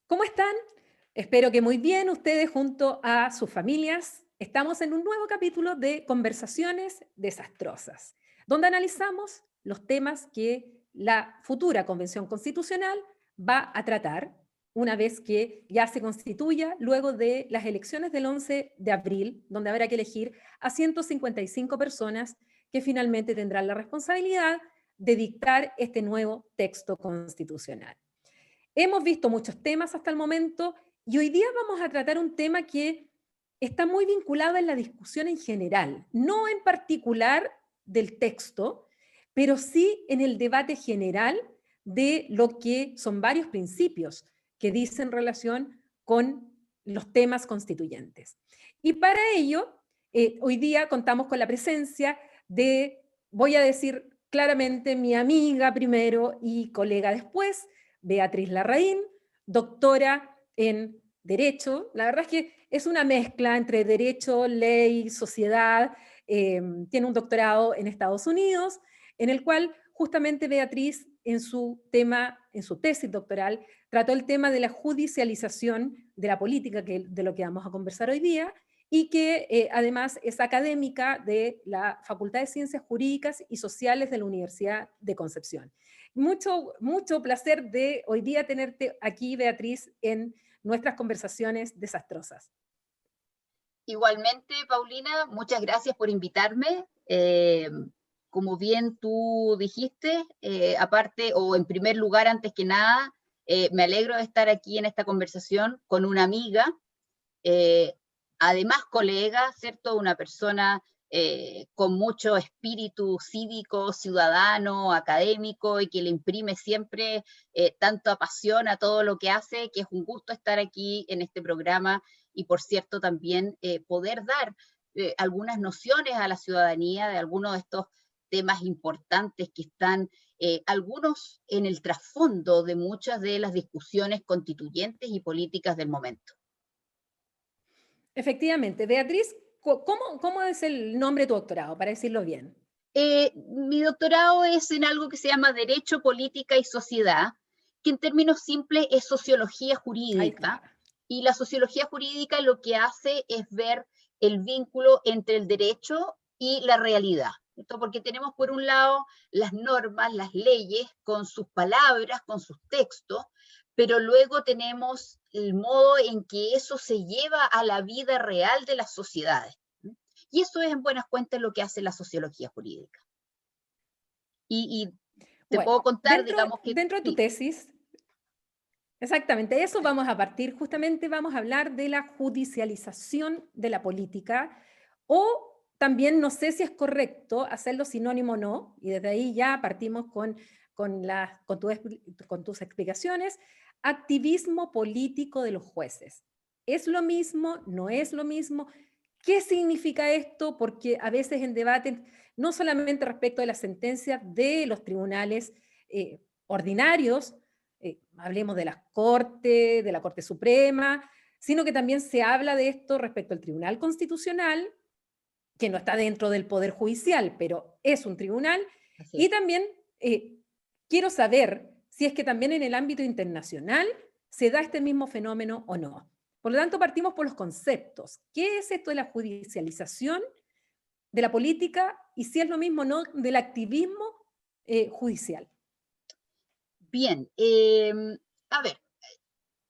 ¿Cómo están? Espero que muy bien ustedes junto a sus familias. Estamos en un nuevo capítulo de Conversaciones Desastrosas, donde analizamos los temas que la futura Convención Constitucional va a tratar una vez que ya se constituya luego de las elecciones del 11 de abril, donde habrá que elegir a 155 personas que finalmente tendrán la responsabilidad de dictar este nuevo texto constitucional. Hemos visto muchos temas hasta el momento y hoy día vamos a tratar un tema que está muy vinculado en la discusión en general, no en particular del texto, pero sí en el debate general de lo que son varios principios que dicen relación con los temas constituyentes. Y para ello, hoy día contamos con la presencia de, voy a decir claramente, mi amiga primero y colega después, Beatriz Larraín, doctora en Derecho. La verdad es que es una mezcla entre Derecho, Ley, Sociedad. Tiene un doctorado en Estados Unidos, en el cual justamente Beatriz en su tema, en su tesis doctoral, trató el tema de la judicialización de la política, de lo que vamos a conversar hoy día, y que además es académica de la Facultad de Ciencias Jurídicas y Sociales de la Universidad de Concepción. Mucho placer de hoy día tenerte aquí, Beatriz, en nuestras conversaciones desastrosas. Igualmente, Paulina, muchas gracias por invitarme. Como bien tú dijiste, aparte o en primer lugar, antes que nada, me alegro de estar aquí en esta conversación con una amiga, eh, además colega, ¿cierto? Una persona con mucho espíritu cívico, ciudadano, académico y que le imprime siempre tanta pasión a todo lo que hace, que es un gusto estar aquí en este programa y, por cierto, también poder dar algunas nociones a la ciudadanía de algunos de estos temas importantes que están algunos en el trasfondo de muchas de las discusiones constituyentes y políticas del momento. Efectivamente, Beatriz, ¿cómo es el nombre de tu doctorado, para decirlo bien? Mi doctorado es en algo que se llama Derecho, Política y Sociedad, que en términos simples es sociología Ahí jurídica, está. y la sociología jurídica lo que hace es ver el vínculo entre el derecho y la realidad. ¿Cierto? Porque tenemos por un lado las normas, las leyes, con sus palabras, con sus textos, pero luego tenemos el modo en que eso se lleva a la vida real de las sociedades. Y eso es en buenas cuentas lo que hace la sociología jurídica. Y te Bueno, puedo contar, dentro, digamos que dentro de tu sí. tesis, exactamente, eso vamos a partir, justamente vamos a hablar de la judicialización de la política, o también no sé si es correcto hacerlo sinónimo o no, y desde ahí ya partimos con tus explicaciones, activismo político de los jueces. ¿Es lo mismo? ¿No es lo mismo? ¿Qué significa esto? Porque a veces en debate, no solamente respecto de las sentencias de los tribunales ordinarios, hablemos de la Corte Suprema, sino que también se habla de esto respecto al Tribunal Constitucional, que no está dentro del Poder Judicial, pero es un tribunal, Así y es. también quiero saber si es que también en el ámbito internacional se da este mismo fenómeno o no. Por lo tanto, partimos por los conceptos. ¿Qué es esto de la judicialización de la política y si es lo mismo o no del activismo judicial? Bien, a ver,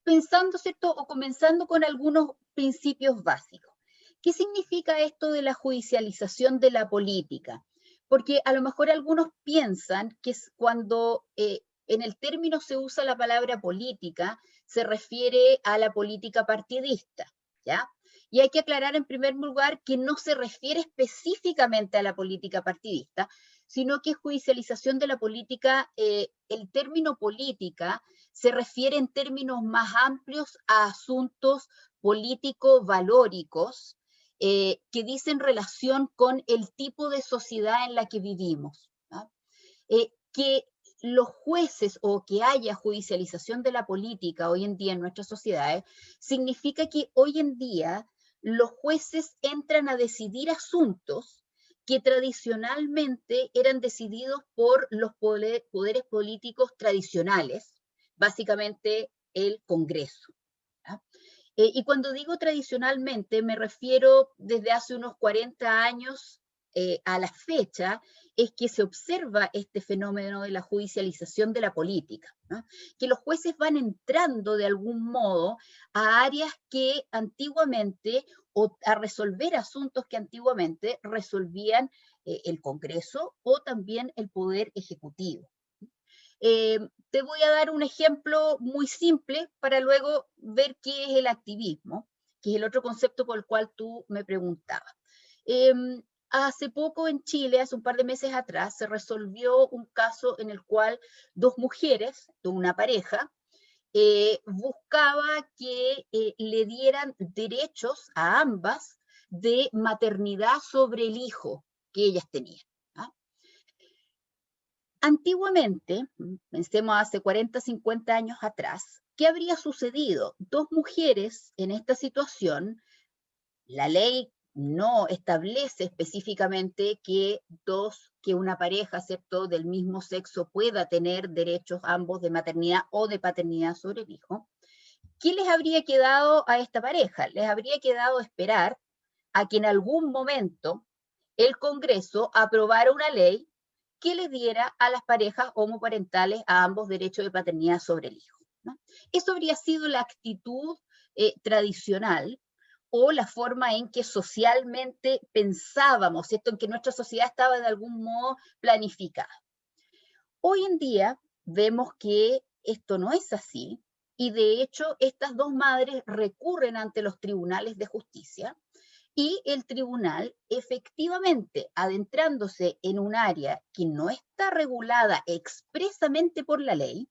pensando, ¿cierto? O comenzando con algunos principios básicos. ¿Qué significa esto de la judicialización de la política? Porque a lo mejor algunos piensan que es cuando en el término se usa la palabra política, se refiere a la política partidista, ¿ya? Y hay que aclarar en primer lugar que no se refiere específicamente a la política partidista, sino que es judicialización de la política, el término política se refiere en términos más amplios a asuntos político-valóricos que dicen relación con el tipo de sociedad en la que vivimos. ¿No? Que los jueces o que haya judicialización de la política hoy en día en nuestras sociedades significa que hoy en día los jueces entran a decidir asuntos que tradicionalmente eran decididos por los poderes políticos tradicionales, básicamente el Congreso. ¿Ya? Y cuando digo tradicionalmente, me refiero desde hace unos 40 años a la fecha, es que se observa este fenómeno de la judicialización de la política, ¿no? Que los jueces van entrando de algún modo a áreas que antiguamente, o a resolver asuntos que antiguamente resolvían el Congreso o también el Poder Ejecutivo. Te voy a dar un ejemplo muy simple para luego ver qué es el activismo, que es el otro concepto por el cual tú me preguntabas. Hace poco en Chile, hace un par de meses atrás, se resolvió un caso en el cual dos mujeres de una pareja buscaba que le dieran derechos a ambas de maternidad sobre el hijo que ellas tenían. ¿Ah? Antiguamente, pensemos hace 40, 50 años atrás, ¿qué habría sucedido? Dos mujeres en esta situación, la ley no establece específicamente que una pareja, ¿cierto?, del mismo sexo pueda tener derechos ambos de maternidad o de paternidad sobre el hijo. ¿Qué les habría quedado a esta pareja? Les habría quedado esperar a que en algún momento el Congreso aprobara una ley que le diera a las parejas homoparentales a ambos derechos de paternidad sobre el hijo, ¿no? Eso habría sido la actitud tradicional o la forma en que socialmente pensábamos, ¿cierto? En que nuestra sociedad estaba de algún modo planificada. Hoy en día vemos que esto no es así y de hecho estas dos madres recurren ante los tribunales de justicia y el tribunal, efectivamente, adentrándose en un área que no está regulada expresamente por la ley,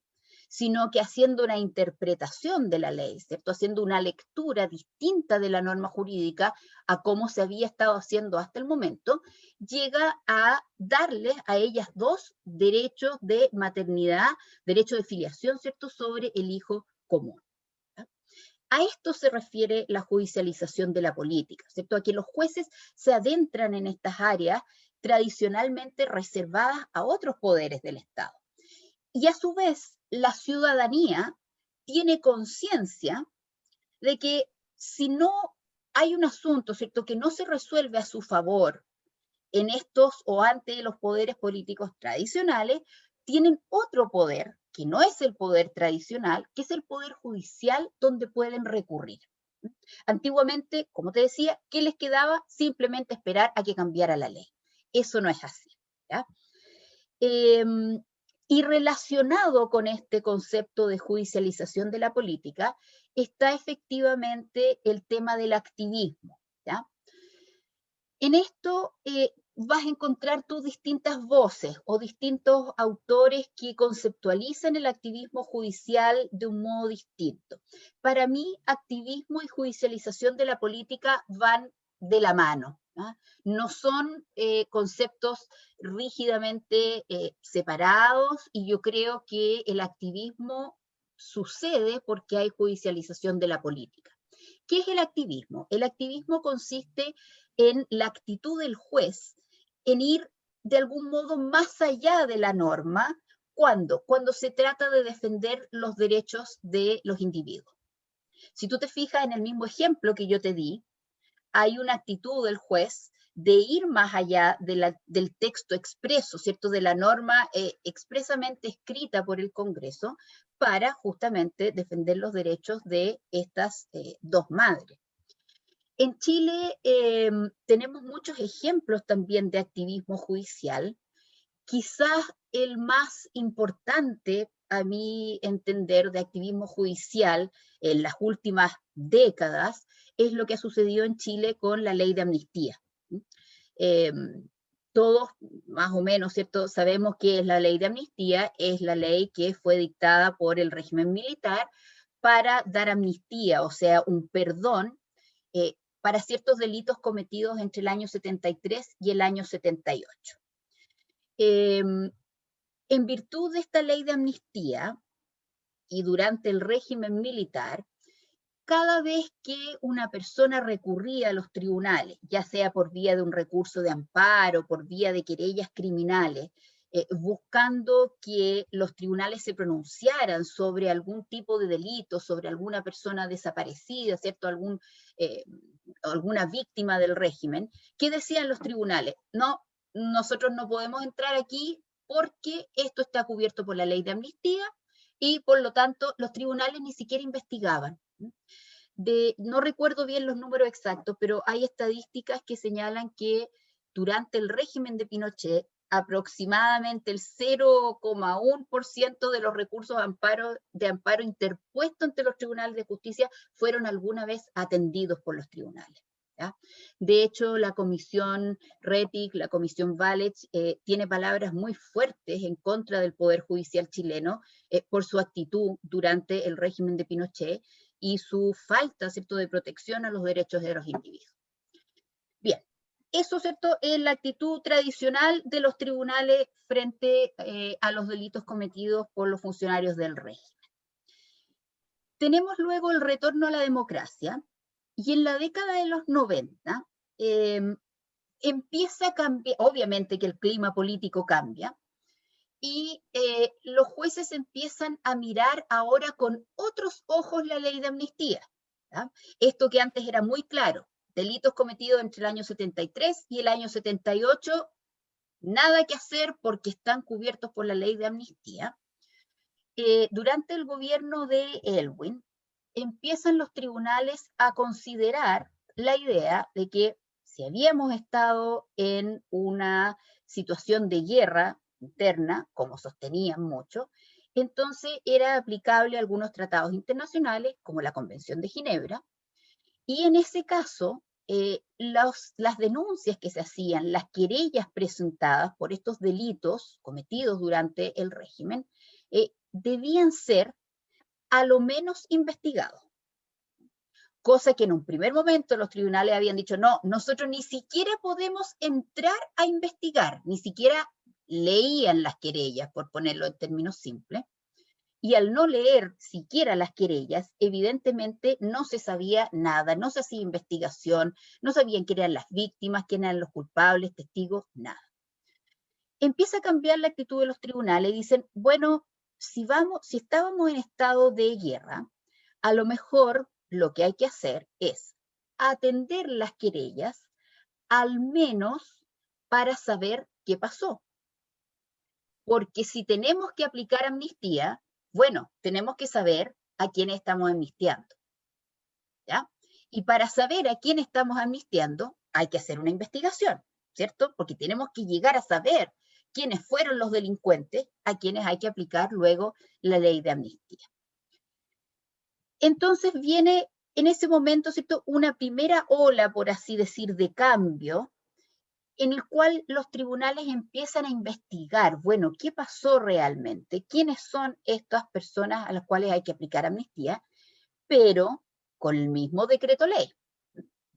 sino que haciendo una interpretación de la ley, ¿cierto? Haciendo una lectura distinta de la norma jurídica a cómo se había estado haciendo hasta el momento, llega a darles a ellas dos derechos de maternidad, derecho de filiación, ¿cierto?, sobre el hijo común. A esto se refiere la judicialización de la política, ¿cierto? A que los jueces se adentran en estas áreas tradicionalmente reservadas a otros poderes del Estado. Y a su vez, la ciudadanía tiene conciencia de que si no hay un asunto, ¿cierto?, que no se resuelve a su favor en estos o ante los poderes políticos tradicionales, tienen otro poder, que no es el poder tradicional, que es el poder judicial donde pueden recurrir. Antiguamente, como te decía, ¿qué les quedaba? Simplemente esperar a que cambiara la ley. Eso no es así, ¿ya? Y relacionado con este concepto de judicialización de la política, está efectivamente el tema del activismo, ¿ya? En esto vas a encontrar tus distintas voces o distintos autores que conceptualizan el activismo judicial de un modo distinto. Para mí, activismo y judicialización de la política van de la mano, ¿no? No son conceptos rígidamente separados y yo creo que el activismo sucede porque hay judicialización de la política. ¿Qué es el activismo? El activismo consiste en la actitud del juez, en ir de algún modo más allá de la norma, cuando se trata de defender los derechos de los individuos. Si tú te fijas en el mismo ejemplo que yo te di, hay una actitud del juez de ir más allá del texto expreso, ¿cierto?, de la norma expresamente escrita por el Congreso para justamente defender los derechos de estas dos madres. En Chile tenemos muchos ejemplos también de activismo judicial. Quizás el más importante, a mi entender, de activismo judicial en las últimas décadas es lo que ha sucedido en Chile con la ley de amnistía. Eh, Todos, más o menos, ¿cierto?, sabemos qué es la ley de amnistía. Es la ley que fue dictada por el régimen militar para dar amnistía, o sea, un perdón para ciertos delitos cometidos entre el año 73 y el año 78. En virtud de esta ley de amnistía y durante el régimen militar, cada vez que una persona recurría a los tribunales, ya sea por vía de un recurso de amparo, por vía de querellas criminales, buscando que los tribunales se pronunciaran sobre algún tipo de delito, sobre alguna persona desaparecida, ¿cierto? Alguna víctima del régimen. ¿Qué decían los tribunales? No, nosotros no podemos entrar aquí porque esto está cubierto por la ley de amnistía y por lo tanto los tribunales ni siquiera investigaban. No recuerdo bien los números exactos, pero hay estadísticas que señalan que durante el régimen de Pinochet, aproximadamente el 0,1% de los recursos de amparo interpuestos ante los tribunales de justicia fueron alguna vez atendidos por los tribunales. ¿Ya? De hecho, la comisión Rettig, la comisión Valech, tiene palabras muy fuertes en contra del Poder Judicial chileno por su actitud durante el régimen de Pinochet y su falta, ¿cierto?, de protección a los derechos de los individuos. Bien, eso, ¿cierto?, es la actitud tradicional de los tribunales frente a los delitos cometidos por los funcionarios del régimen. Tenemos luego el retorno a la democracia, y en la década de los 90 empieza a cambiar, obviamente que el clima político cambia, y los jueces empiezan a mirar ahora con otros ojos la ley de amnistía. ¿Ya? Esto que antes era muy claro, delitos cometidos entre el año 73 y el año 78, nada que hacer porque están cubiertos por la ley de amnistía. Durante el gobierno de Elwin, empiezan los tribunales a considerar la idea de que si habíamos estado en una situación de guerra interna, como sostenían mucho, entonces era aplicable a algunos tratados internacionales, como la Convención de Ginebra, y en ese caso, las denuncias que se hacían, las querellas presentadas por estos delitos cometidos durante el régimen, debían ser a lo menos investigados. Cosa que en un primer momento los tribunales habían dicho, no, nosotros ni siquiera podemos entrar a investigar, ni siquiera leían las querellas, por ponerlo en términos simples, y al no leer siquiera las querellas, evidentemente no se sabía nada, no se hacía investigación, no sabían quién eran las víctimas, quién eran los culpables, testigos, nada. Empieza a cambiar la actitud de los tribunales y dicen, bueno, si estábamos en estado de guerra, a lo mejor lo que hay que hacer es atender las querellas, al menos para saber qué pasó. Porque si tenemos que aplicar amnistía, bueno, tenemos que saber a quién estamos amnistiando. ¿Ya? Y para saber a quién estamos amnistiando, hay que hacer una investigación, ¿cierto? Porque tenemos que llegar a saber quiénes fueron los delincuentes a quienes hay que aplicar luego la ley de amnistía. Entonces viene en ese momento, ¿cierto?, una primera ola, por así decir, de cambio, en el cual los tribunales empiezan a investigar, bueno, ¿qué pasó realmente? ¿Quiénes son estas personas a las cuales hay que aplicar amnistía? Pero con el mismo decreto ley.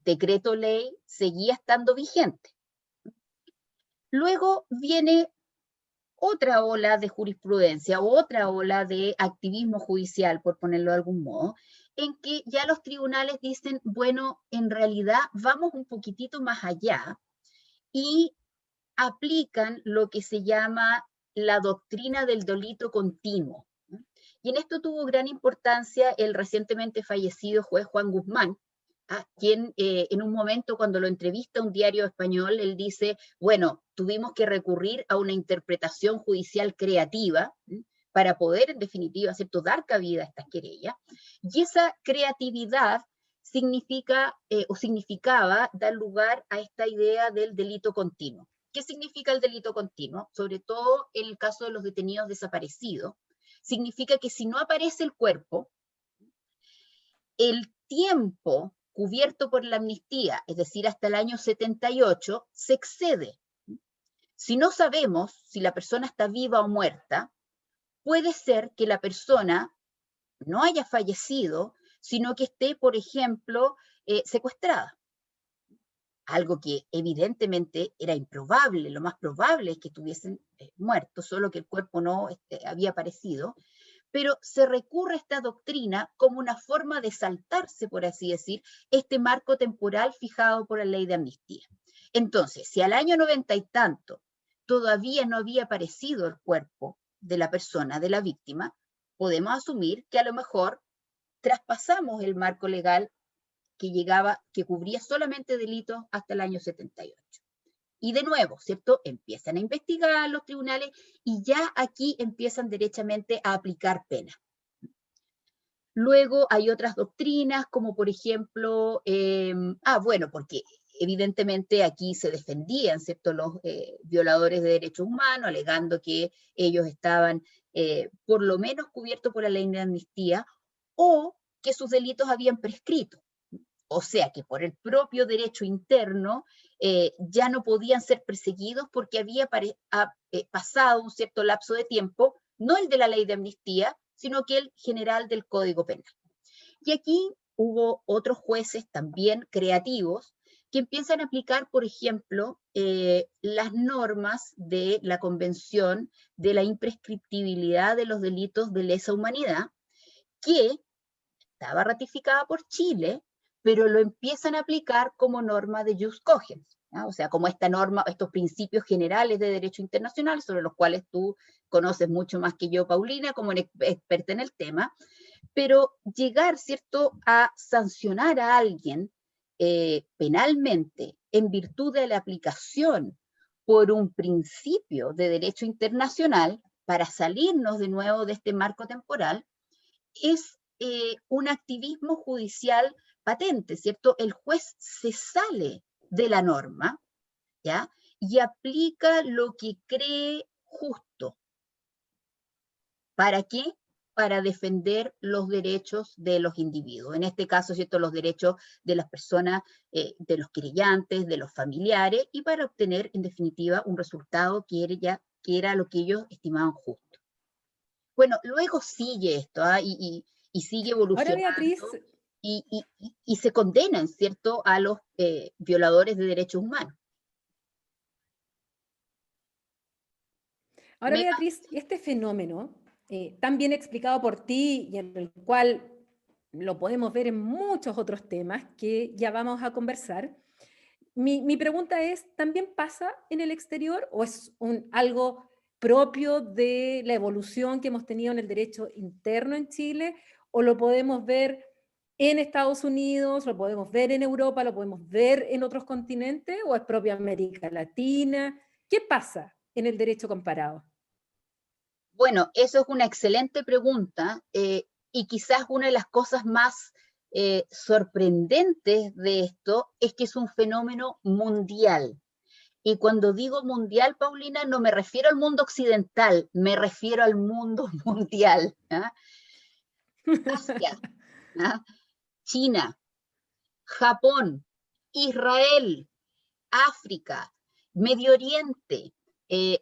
Decreto ley seguía estando vigente. Luego viene otra ola de jurisprudencia, otra ola de activismo judicial, por ponerlo de algún modo, en que ya los tribunales dicen, bueno, en realidad vamos un poquitito más allá y aplican lo que se llama la doctrina del delito continuo. Y en esto tuvo gran importancia el recientemente fallecido juez Juan Guzmán, quien en un momento cuando lo entrevista un diario español, él dice, bueno, tuvimos que recurrir a una interpretación judicial creativa para poder, en definitiva, ¿cierto?, dar cabida a estas querellas. Y esa creatividad significaba dar lugar a esta idea del delito continuo. ¿Qué significa el delito continuo? Sobre todo en el caso de los detenidos desaparecidos. Significa que si no aparece el cuerpo, el tiempo cubierto por la amnistía, es decir, hasta el año 78, se excede. Si no sabemos si la persona está viva o muerta, puede ser que la persona no haya fallecido, sino que esté, por ejemplo, secuestrada. Algo que evidentemente era improbable, lo más probable es que estuviesen muertos, solo que el cuerpo no había aparecido, pero se recurre a esta doctrina como una forma de saltarse, por así decir, este marco temporal fijado por la ley de amnistía. Entonces, si al año 90 y tanto todavía no había aparecido el cuerpo de la persona, de la víctima, podemos asumir que a lo mejor traspasamos el marco legal que cubría solamente delitos hasta el año 78. Y de nuevo, ¿cierto? Empiezan a investigar los tribunales y ya aquí empiezan derechamente a aplicar pena. Luego hay otras doctrinas, como por ejemplo, bueno, porque evidentemente aquí se defendían, ¿cierto?, los violadores de derechos humanos, alegando que ellos estaban por lo menos cubiertos por la ley de amnistía o que sus delitos habían prescrito. O sea que por el propio derecho interno ya no podían ser perseguidos porque había pasado un cierto lapso de tiempo, no el de la ley de amnistía, sino que el general del Código Penal. Y aquí hubo otros jueces también creativos que empiezan a aplicar, por ejemplo, las normas de la Convención de la Imprescriptibilidad de los Delitos de Lesa Humanidad, que estaba ratificada por Chile, pero lo empiezan a aplicar como norma de jus cogens, ¿no? O sea, como esta norma, estos principios generales de derecho internacional, sobre los cuales tú conoces mucho más que yo, Paulina, como experta en el tema, pero llegar, ¿cierto?, a sancionar a alguien penalmente en virtud de la aplicación por un principio de derecho internacional para salirnos de nuevo de este marco temporal, es un activismo judicial patente, ¿cierto? El juez se sale de la norma, ¿ya? Y aplica lo que cree justo. ¿Para qué? Para defender los derechos de los individuos. En este caso, ¿cierto?, los derechos de las personas, de los querellantes, de los familiares, y para obtener, en definitiva, un resultado que era lo que ellos estimaban justo. Bueno, luego sigue esto, y sigue Ahora, Beatriz, evolucionando, y se condenan, ¿cierto?, a los violadores de derechos humanos. ahora, Beatriz, este fenómeno, tan bien explicado por ti y en el cual lo podemos ver en muchos otros temas que ya vamos a conversar, mi pregunta es, ¿también pasa en el exterior o es algo propio de la evolución que hemos tenido en el derecho interno en Chile, o lo podemos ver en Estados Unidos, lo podemos ver en Europa, lo podemos ver en otros continentes, o es propia América Latina? ¿Qué pasa en el derecho comparado? Bueno, eso es una excelente pregunta, y quizás una de las cosas más sorprendentes de esto es que es un fenómeno mundial. Y cuando digo mundial, Paulina, no me refiero al mundo occidental, me refiero al mundo mundial. ¿Ah? Asia, ¿ah? China, Japón, Israel, África, Medio Oriente,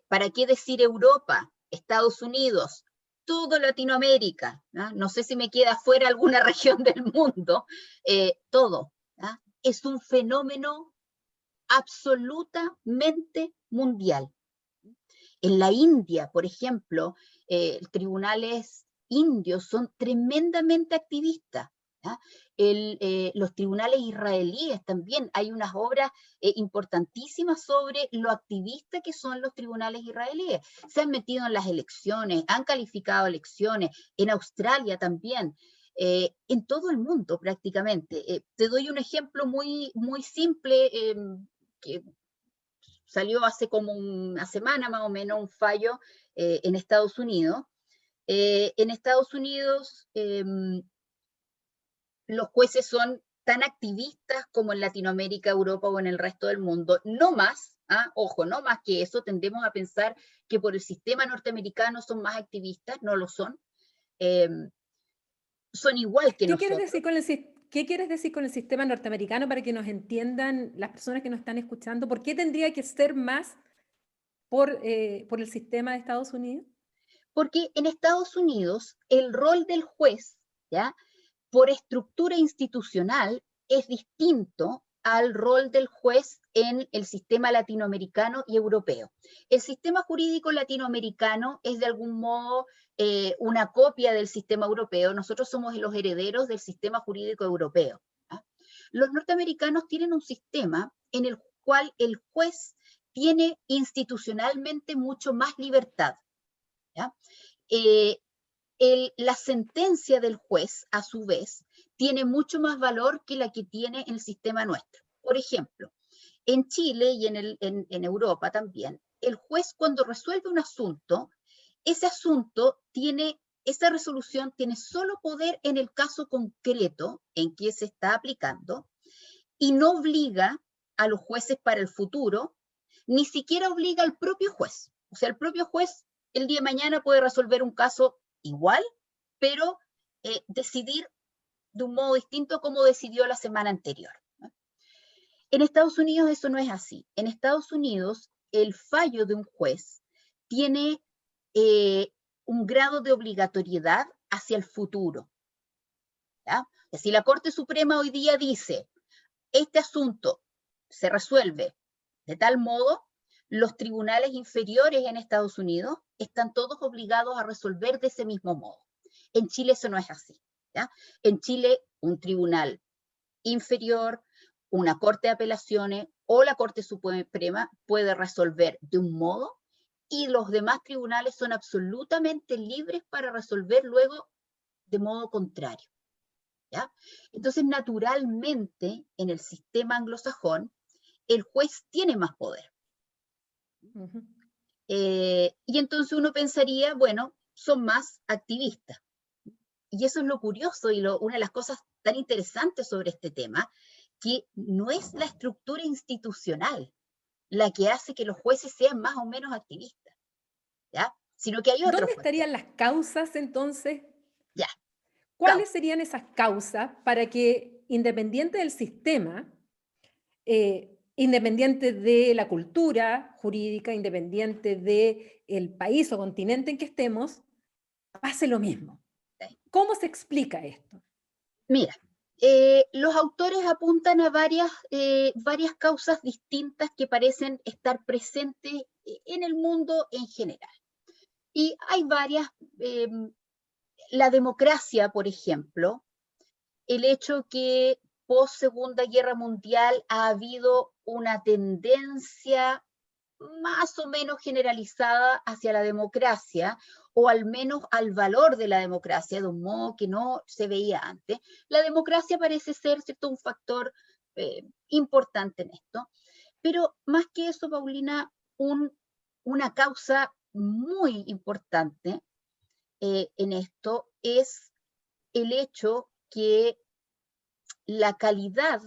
¿para qué decir Europa, Estados Unidos, todo Latinoamérica? ¿Ah? No sé si me queda fuera alguna región del mundo, todo. ¿Ah? Es un fenómeno absolutamente mundial. En la India, por ejemplo, tribunales indios son tremendamente activistas. ¿Ya? Los tribunales israelíes también, hay unas obras importantísimas sobre lo activistas que son los tribunales israelíes. Se han metido en las elecciones, han calificado elecciones, en Australia también, en todo el mundo prácticamente. Te doy un ejemplo muy, muy simple, que salió hace como una semana más o menos un fallo en Estados Unidos. En Estados Unidos los jueces son tan activistas como en Latinoamérica, Europa o en el resto del mundo, no más, ojo, no más que eso. Tendemos a pensar que por el sistema norteamericano son más activistas, no lo son. Son igual que ¿Qué quieres nosotros. decir qué quieres decir con el sistema norteamericano para que nos entiendan las personas que nos están escuchando? ¿Por qué tendría que ser más por el sistema de Estados Unidos? Porque en Estados Unidos el rol del juez, ¿ya?, por estructura institucional es distinto al rol del juez en el sistema latinoamericano y europeo. El sistema jurídico latinoamericano es de algún modo una copia del sistema europeo. Nosotros somos los herederos del sistema jurídico europeo. ¿Ah? Los norteamericanos tienen un sistema en el cual el juez tiene institucionalmente mucho más libertad, ¿ya? La sentencia del juez, a su vez, tiene mucho más valor que la que tiene en el sistema nuestro. Por ejemplo, en Chile y en Europa también, el juez cuando resuelve un asunto, ese asunto tiene, esa resolución tiene solo poder en el caso concreto en que se está aplicando y no obliga a los jueces para el futuro, ni siquiera obliga al propio juez. O sea, el propio juez el día de mañana puede resolver un caso igual, pero decidir de un modo distinto como decidió la semana anterior, ¿no? En Estados Unidos eso no es así. En Estados Unidos el fallo de un juez tiene un grado de obligatoriedad hacia el futuro, ¿ya? Si la Corte Suprema hoy día dice, este asunto se resuelve de tal modo, los tribunales inferiores en Estados Unidos están todos obligados a resolver de ese mismo modo. En Chile eso no es así, ¿ya? En Chile, un tribunal inferior, una corte de apelaciones o la Corte Suprema puede resolver de un modo y los demás tribunales son absolutamente libres para resolver luego de modo contrario, ¿ya? Entonces, naturalmente, en el sistema anglosajón, el juez tiene más poder. Ujú. Y entonces uno pensaría, bueno, son más activistas. Y eso es lo curioso y una de las cosas tan interesantes sobre este tema, que no es la estructura institucional la que hace que los jueces sean más o menos activistas, ¿ya? Sino que hay otros ¿Dónde factores. estarían las causas entonces? Ya, ¿Cuáles serían esas causas para que, independiente del sistema, independiente de la cultura jurídica, independiente del país o continente en que estemos, pase lo mismo? ¿Cómo se explica esto? mira, los autores apuntan a varias causas distintas que parecen estar presentes en el mundo en general. Y hay varias, la democracia, por ejemplo, el hecho que post Segunda Guerra Mundial ha habido una tendencia más o menos generalizada hacia la democracia, o al menos al valor de la democracia, de un modo que no se veía antes. La democracia parece ser, ¿cierto?, un factor importante en esto. Pero más que eso, Paulina, una causa muy importante en esto es el hecho que la calidad,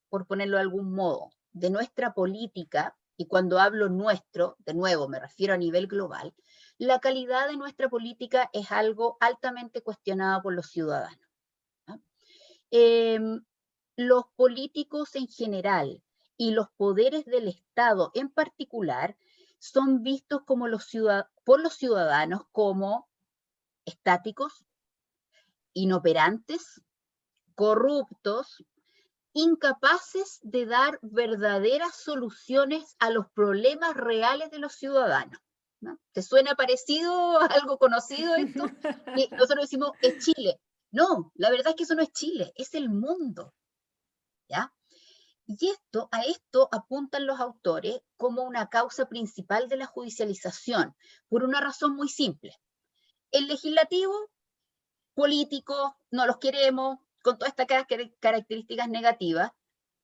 por ponerlo de algún modo, de nuestra política, y cuando hablo nuestro, de nuevo me refiero a nivel global, la calidad de nuestra política es algo altamente cuestionado por los ciudadanos, ¿no? Los políticos en general y los poderes del Estado en particular son vistos como por los ciudadanos como estáticos, inoperantes, corruptos, incapaces de dar verdaderas soluciones a los problemas reales de los ciudadanos, ¿no? ¿Te suena parecido a algo conocido esto? Que nosotros decimos, es Chile. No, la verdad es que eso no es Chile, es el mundo, ¿ya? Y a esto apuntan los autores como una causa principal de la judicialización, por una razón muy simple. El legislativo, político, no los queremos, con todas estas características negativas.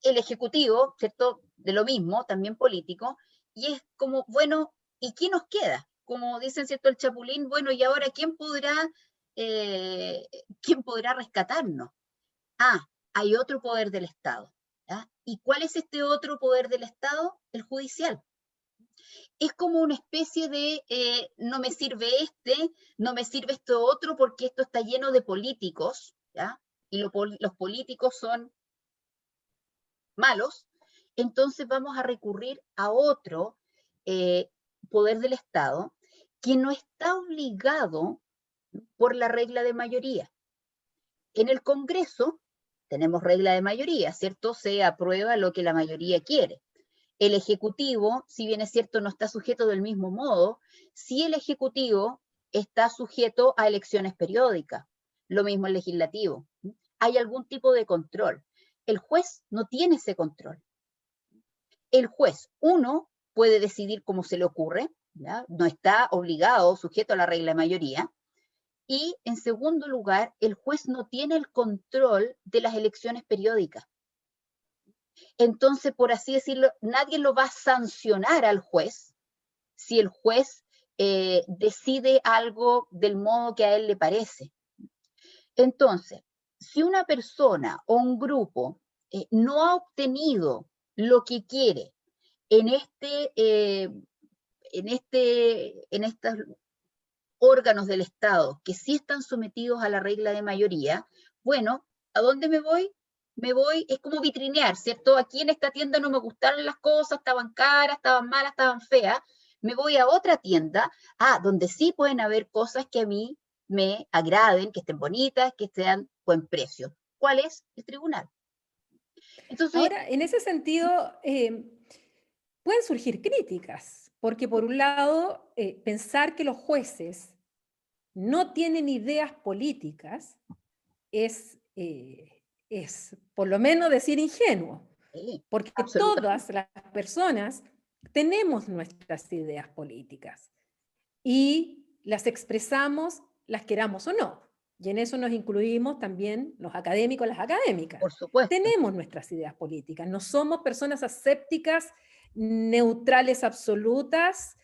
El ejecutivo, ¿cierto? De lo mismo, también político, y es como, bueno, ¿y qué nos queda? Como dicen, ¿cierto? El Chapulín, bueno, ¿y ahora quién podrá rescatarnos? Ah, hay otro poder del Estado, ¿ya? ¿Y cuál es este otro poder del Estado? El judicial. Es como una especie de no me sirve no me sirve esto otro porque esto está lleno de políticos, ¿ya? Y los políticos son malos, entonces vamos a recurrir a otro eh, poder del Estado que no está obligado por la regla de mayoría. En el Congreso tenemos regla de mayoría, ¿cierto? Se aprueba lo que la mayoría quiere. El Ejecutivo, si bien es cierto, no está sujeto del mismo modo, sí el Ejecutivo está sujeto a elecciones periódicas. Lo mismo el Legislativo. Hay algún tipo de control. El juez no tiene ese control. El juez, uno, puede decidir como se le ocurre, ¿ya? No está obligado, sujeto a la regla de mayoría. Y en segundo lugar, el juez no tiene el control de las elecciones periódicas. Entonces, por así decirlo, nadie lo va a sancionar al juez si el juez decide algo del modo que a él le parece. Entonces, si una persona o un grupo no ha obtenido lo que quiere en estos órganos del Estado que sí están sometidos a la regla de mayoría, bueno, ¿a dónde me voy? Me voy, es como vitrinear, ¿cierto? Aquí en esta tienda no me gustaron las cosas, estaban caras, estaban malas, estaban feas. Me voy a otra tienda, donde sí pueden haber cosas que a mí me agraden, que estén bonitas, que sean buen precio. ¿Cuál es? El tribunal. Entonces, Ahora, en ese sentido, pueden surgir críticas, porque por un lado, pensar que los jueces no tienen ideas políticas es por lo menos decir ingenuo, sí, porque todas absolutamente. las personas tenemos nuestras ideas políticas y las expresamos, las queramos o no. Y en eso nos incluimos también los académicos, las académicas. Por supuesto. Tenemos nuestras ideas políticas, no somos personas asépticas, neutrales absolutas.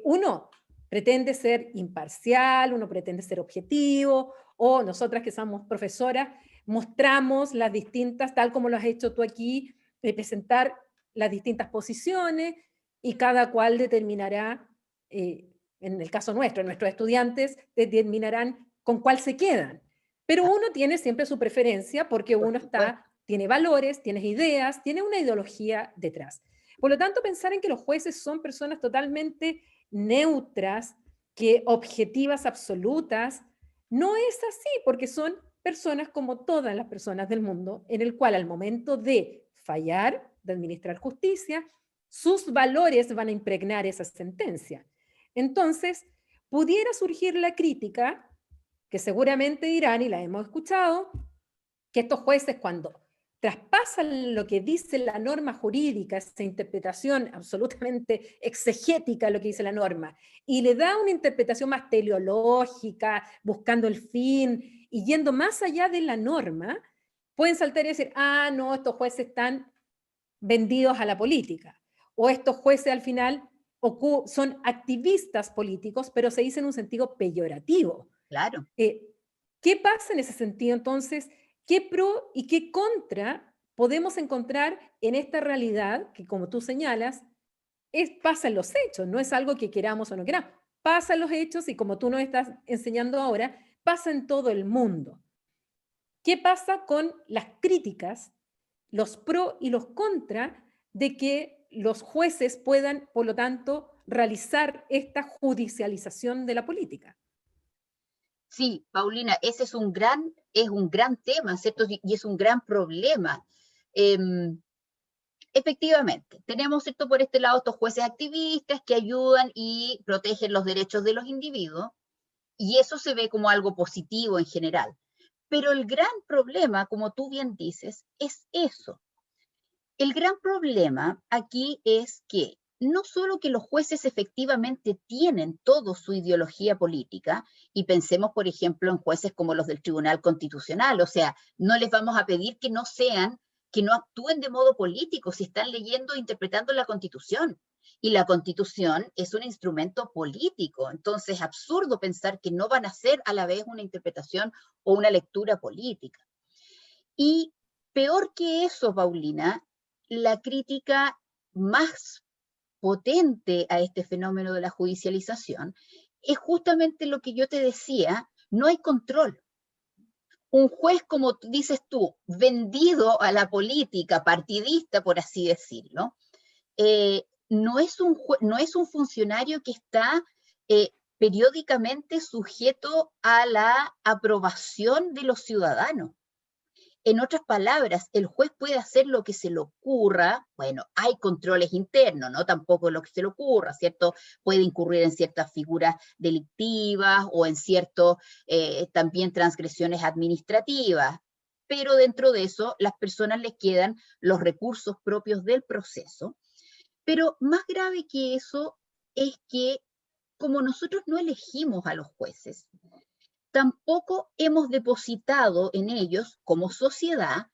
Uno pretende ser imparcial, uno pretende ser objetivo, o nosotras que somos profesoras, mostramos las distintas, tal como lo has hecho tú aquí, presentar las distintas posiciones y cada cual determinará en el caso nuestro, nuestros estudiantes determinarán con cuál se quedan. Pero uno tiene siempre su preferencia porque Por uno supuesto. tiene valores, tiene ideas, tiene una ideología detrás. Por lo tanto, pensar en que los jueces son personas totalmente neutras, que objetivas absolutas, no es así, porque son personas como todas las personas del mundo, en el cual al momento de fallar, de administrar justicia, sus valores van a impregnar esa sentencia. Entonces, pudiera surgir la crítica, que seguramente dirán, y la hemos escuchado, que estos jueces cuando traspasan lo que dice la norma jurídica, esa interpretación absolutamente exegética de lo que dice la norma, y le da una interpretación más teleológica, buscando el fin y yendo más allá de la norma, pueden saltar y decir, no, estos jueces están vendidos a la política, o estos jueces al final son activistas políticos, pero se dice en un sentido peyorativo. Claro. ¿Qué pasa en ese sentido entonces? ¿Qué pro y qué contra podemos encontrar en esta realidad que, como tú señalas, pasa en los hechos, no es algo que queramos o no queramos, pasa en los hechos y como tú nos estás enseñando ahora, pasa en todo el mundo. ¿Qué pasa con las críticas, los pro y los contra de que los jueces puedan, por lo tanto, realizar esta judicialización de la política? Sí, Paulina, ese es un gran tema, ¿cierto? Y es un gran problema. Em, Efectivamente, tenemos, ¿cierto? Por este lado estos jueces activistas que ayudan y protegen los derechos de los individuos, y eso se ve como algo positivo en general. Pero el gran problema, como tú bien dices, es eso. El gran problema aquí es que no solo que los jueces efectivamente tienen toda su ideología política, y pensemos, por ejemplo, en jueces como los del Tribunal Constitucional, o sea, no les vamos a pedir que no actúen de modo político si están leyendo e interpretando la Constitución. Y la Constitución es un instrumento político, entonces es absurdo pensar que no van a hacer a la vez una interpretación o una lectura política. Y peor que eso, Paulina, la crítica más potente a este fenómeno de la judicialización es justamente lo que yo te decía, no hay control. Un juez, como dices tú, vendido a la política, partidista, por así decirlo, no es un funcionario que está periódicamente sujeto a la aprobación de los ciudadanos. En otras palabras, el juez puede hacer lo que se le ocurra. Bueno, hay controles internos, ¿no? Tampoco lo que se le ocurra, ¿cierto? Puede incurrir en ciertas figuras delictivas o en ciertas también transgresiones administrativas. Pero dentro de eso, las personas les quedan los recursos propios del proceso. Pero más grave que eso es que como nosotros no elegimos a los jueces, tampoco hemos depositado en ellos, como sociedad,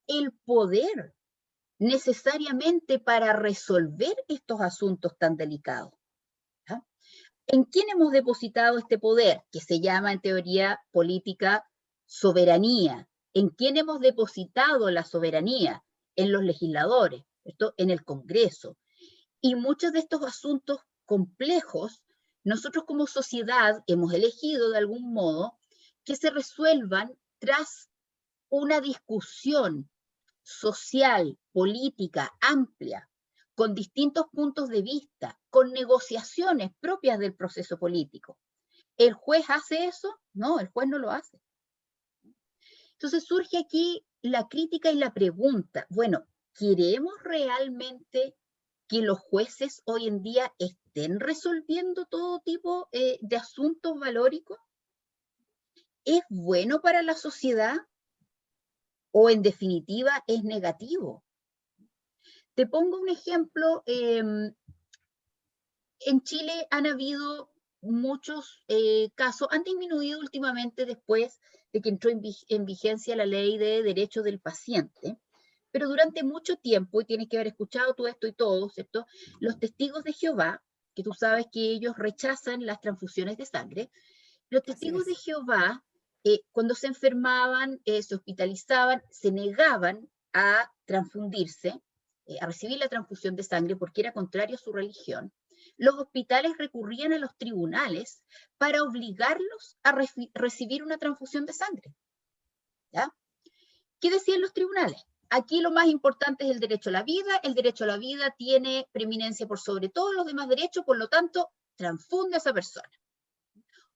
el poder necesariamente para resolver estos asuntos tan delicados. ¿Ya? ¿En quién hemos depositado este poder? Que se llama en teoría política soberanía. ¿En quién hemos depositado la soberanía? En los legisladores, ¿cierto? En el Congreso. Y muchos de estos asuntos complejos, nosotros como sociedad hemos elegido de algún modo que se resuelvan tras una discusión social, política, amplia, con distintos puntos de vista, con negociaciones propias del proceso político. ¿El juez hace eso? No, el juez no lo hace. Entonces surge aquí la crítica y la pregunta, bueno, ¿queremos realmente que los jueces hoy en día estén resolviendo todo tipo de asuntos valóricos? ¿Es bueno para la sociedad o en definitiva es negativo? Te pongo un ejemplo. En Chile han habido muchos casos, han disminuido últimamente después de que entró en vigencia la ley de derechos del paciente, pero durante mucho tiempo, y tienes que haber escuchado todo esto y todo, ¿cierto? Los testigos de Jehová, que tú sabes que ellos rechazan las transfusiones de sangre, los Así testigos de es. Jehová, cuando se enfermaban, se hospitalizaban, se negaban a transfundirse, a recibir la transfusión de sangre porque era contrario a su religión. Los hospitales recurrían a los tribunales para obligarlos a recibir una transfusión de sangre. ¿Ya? ¿Qué decían los tribunales? Aquí lo más importante es el derecho a la vida. El derecho a la vida tiene preeminencia por sobre todos los demás derechos, por lo tanto, transfunde a esa persona.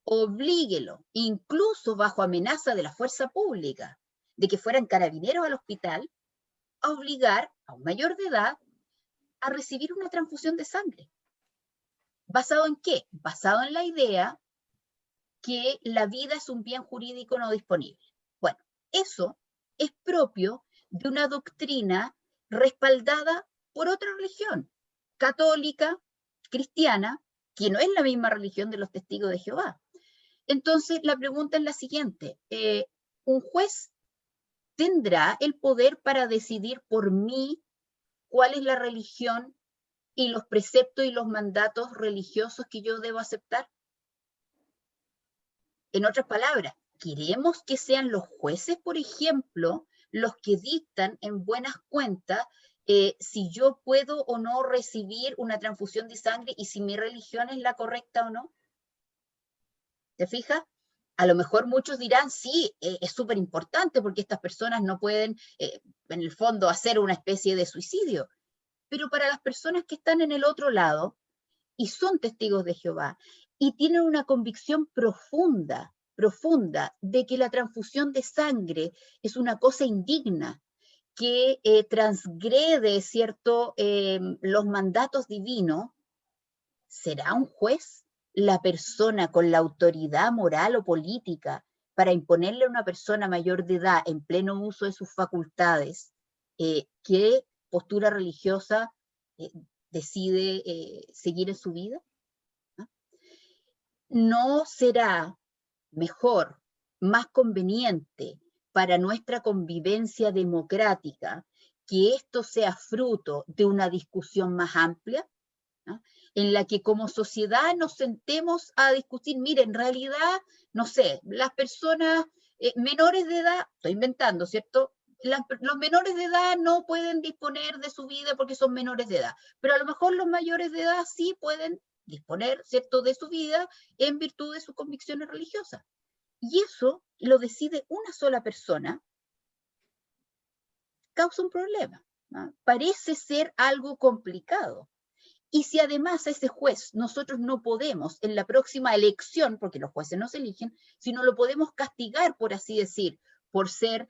Oblíguelo, incluso bajo amenaza de la fuerza pública, de que fueran carabineros al hospital, a obligar a un mayor de edad a recibir una transfusión de sangre. ¿Basado en qué? Basado en la idea que la vida es un bien jurídico no disponible. Bueno, eso es propio de una doctrina respaldada por otra religión, católica, cristiana, que no es la misma religión de los testigos de Jehová. Entonces, la pregunta es la siguiente. ¿Un juez tendrá el poder para decidir por mí cuál es la religión y los preceptos y los mandatos religiosos que yo debo aceptar? En otras palabras, ¿queremos que sean los jueces, por ejemplo, los que dictan en buenas cuentas si yo puedo o no recibir una transfusión de sangre y si mi religión es la correcta o no? ¿Te fijas? A lo mejor muchos dirán, sí, es súper importante porque estas personas no pueden, en el fondo, hacer una especie de suicidio. Pero para las personas que están en el otro lado y son testigos de Jehová y tienen una convicción profunda, profunda, de que la transfusión de sangre es una cosa indigna, que transgrede, ¿cierto?, los mandatos divinos, ¿será un juez la persona con la autoridad moral o política para imponerle a una persona mayor de edad en pleno uso de sus facultades qué postura religiosa eh, decide seguir en su vida? ¿No? ¿No será mejor, más conveniente para nuestra convivencia democrática que esto sea fruto de una discusión más amplia? ¿No? En la que como sociedad nos sentemos a discutir, mire, en realidad, no sé, las personas menores de edad, estoy inventando, ¿cierto? Los menores de edad no pueden disponer de su vida porque son menores de edad, pero a lo mejor los mayores de edad sí pueden disponer, ¿cierto?, de su vida en virtud de sus convicciones religiosas. Y eso lo decide una sola persona, causa un problema, ¿no? Parece ser algo complicado. Y si además a ese juez nosotros no podemos en la próxima elección, porque los jueces no se eligen, si no lo podemos castigar, por así decir, por ser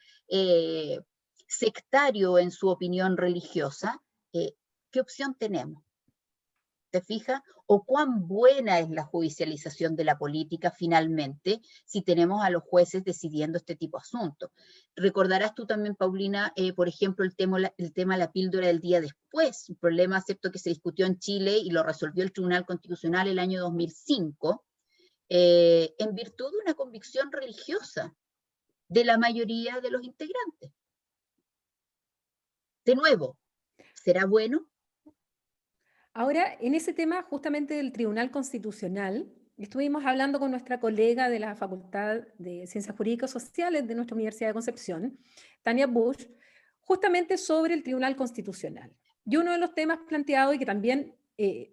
sectario en su opinión religiosa, ¿qué opción tenemos? ¿te fijas? O cuán buena es la judicialización de la política finalmente si tenemos a los jueces decidiendo este tipo de asuntos. Recordarás tú también, Paulina, por ejemplo, el tema de la píldora del día después, un problema, ¿cierto?, que se discutió en Chile y lo resolvió el Tribunal Constitucional el año 2005, en virtud de una convicción religiosa de la mayoría de los integrantes. De nuevo, ¿será bueno? Ahora, en ese tema justamente del Tribunal Constitucional, estuvimos hablando con nuestra colega de la Facultad de Ciencias Jurídicas Sociales de nuestra Universidad de Concepción, Tania Bush, justamente sobre el Tribunal Constitucional. Y uno de los temas planteados, y que también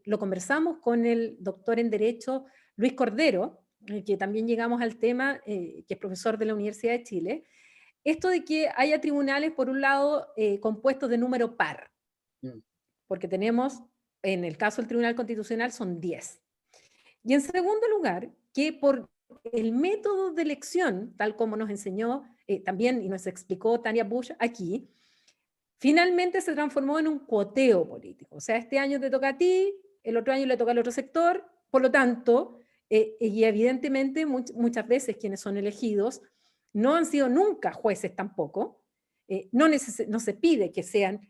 lo conversamos con el doctor en Derecho Luis Cordero, que también llegamos al tema, que es profesor de la Universidad de Chile, esto de que haya tribunales, por un lado, compuestos de número par, porque tenemos, en el caso del Tribunal Constitucional, son 10. Y en segundo lugar, que por el método de elección, tal como nos enseñó también y nos explicó Tania Bush aquí, finalmente se transformó en un cuoteo político. O sea, este año te toca a ti, el otro año le toca al otro sector, por lo tanto, y evidentemente muchas veces quienes son elegidos no han sido nunca jueces tampoco, no se pide que sean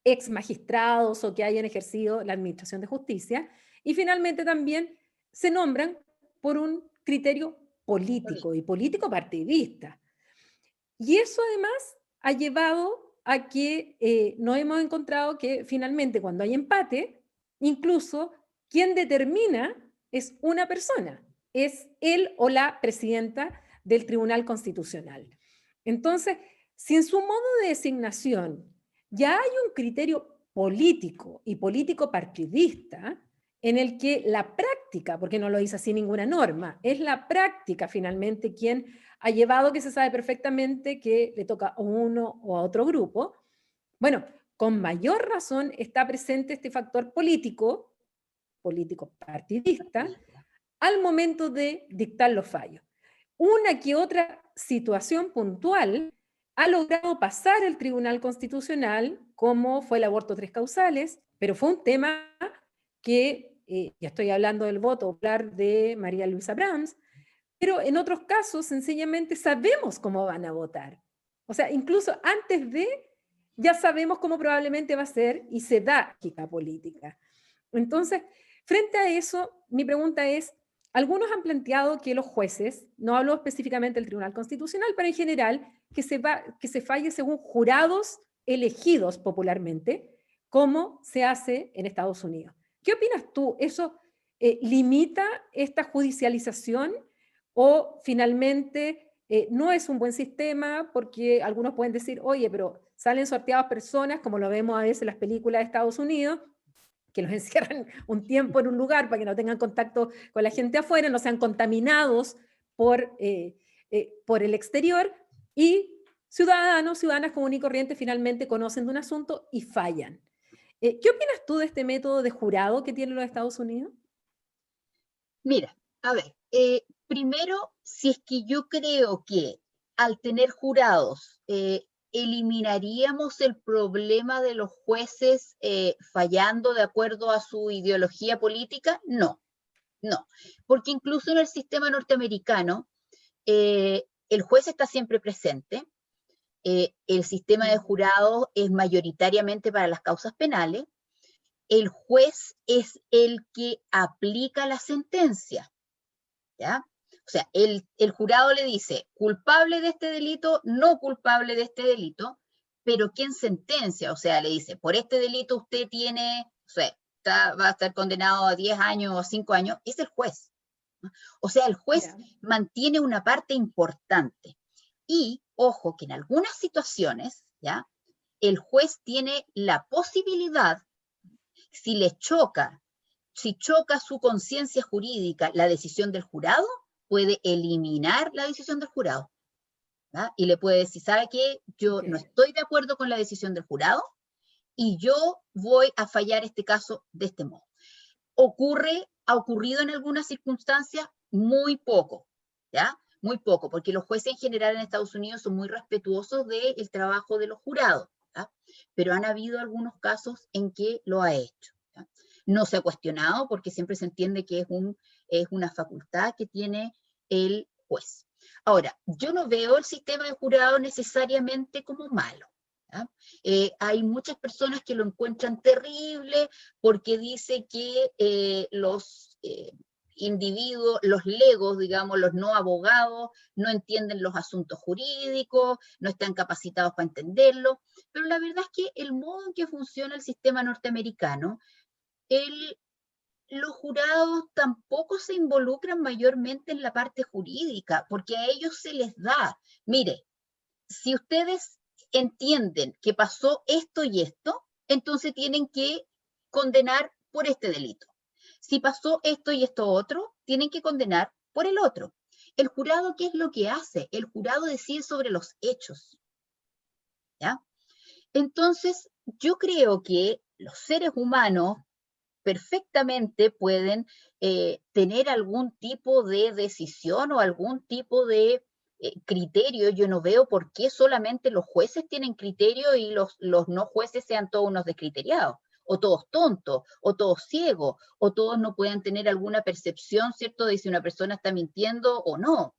ex magistrados o que hayan ejercido la administración de justicia, y finalmente también se nombran por un criterio político y político partidista. Y eso además ha llevado a que nos hemos encontrado que finalmente cuando hay empate, incluso quien determina es una persona, es él o la presidenta del Tribunal Constitucional. Entonces, si en su modo de designación ya hay un criterio político y político partidista, en el que la práctica, porque no lo dice así ninguna norma, es la práctica finalmente quien ha llevado que se sabe perfectamente que le toca a uno o a otro grupo, bueno, con mayor razón está presente este factor político, político partidista, al momento de dictar los fallos. Una que otra situación puntual ha logrado pasar el Tribunal Constitucional, como fue el aborto tres causales, pero fue un tema que, ya estoy hablando del voto popular de María Luisa Brams, pero en otros casos sencillamente sabemos cómo van a votar. O sea, incluso antes de, ya sabemos cómo probablemente va a ser y se da lógica política. Entonces, frente a eso, mi pregunta es, algunos han planteado que los jueces, no hablo específicamente del Tribunal Constitucional, pero en general, que se falle según jurados elegidos popularmente, como se hace en Estados Unidos. ¿Qué opinas tú? ¿Eso limita esta judicialización o finalmente no es un buen sistema? Porque algunos pueden decir, oye, pero salen sorteadas personas, como lo vemos a veces en las películas de Estados Unidos, que los encierran un tiempo en un lugar para que no tengan contacto con la gente afuera, no sean contaminados por el exterior, y ciudadanos, ciudadanas comunes y corrientes finalmente conocen de un asunto y fallan. ¿Qué opinas tú de este método de jurado que tienen los Estados Unidos? Mira, a ver, primero, si es que yo creo que al tener jurados eliminaríamos el problema de los jueces fallando de acuerdo a su ideología política, no, no, porque incluso en el sistema norteamericano el juez está siempre presente, el sistema de jurados es mayoritariamente para las causas penales, el juez es el que aplica la sentencia, ¿ya? O sea, el jurado le dice culpable de este delito, no culpable de este delito, pero ¿quién sentencia? O sea, le dice, por este delito usted tiene, o sea, va a estar condenado a 10 años o 5 años, es el juez. O sea, el juez mantiene una parte importante. Y, ojo, que en algunas situaciones, ¿ya? El juez tiene la posibilidad, si choca su conciencia jurídica la decisión del jurado, puede eliminar la decisión del jurado. ¿verdad? Y le puede decir, ¿sabe qué? Yo no estoy de acuerdo con la decisión del jurado y yo voy a fallar este caso de este modo. Ha ocurrido en algunas circunstancias muy poco, ¿ya? Muy poco, porque los jueces en general en Estados Unidos son muy respetuosos del trabajo de los jurados, ¿ya? Pero han habido algunos casos en que lo ha hecho. ¿ya? no se ha cuestionado porque siempre se entiende que es una facultad que tiene el juez. Ahora, yo no veo el sistema de jurado necesariamente como malo. Hay muchas personas que lo encuentran terrible porque dice que los individuos, los legos, digamos, los no abogados, no entienden los asuntos jurídicos, no están capacitados para entenderlo, pero la verdad es que el modo en que funciona el sistema norteamericano, los jurados tampoco se involucran mayormente en la parte jurídica, porque a ellos se les da, mire, si ustedes entienden que pasó esto y esto, entonces tienen que condenar por este delito. Si pasó esto y esto otro, tienen que condenar por el otro. El jurado, ¿qué es lo que hace? El jurado decide sobre los hechos. ¿Ya? Entonces, yo creo que los seres humanos perfectamente pueden tener algún tipo de decisión o algún tipo de criterio. Yo no veo por qué solamente los jueces tienen criterio y los no jueces sean todos unos descriteriados, o todos tontos, o todos ciegos, o todos no puedan tener alguna percepción, ¿cierto?, de si una persona está mintiendo o no.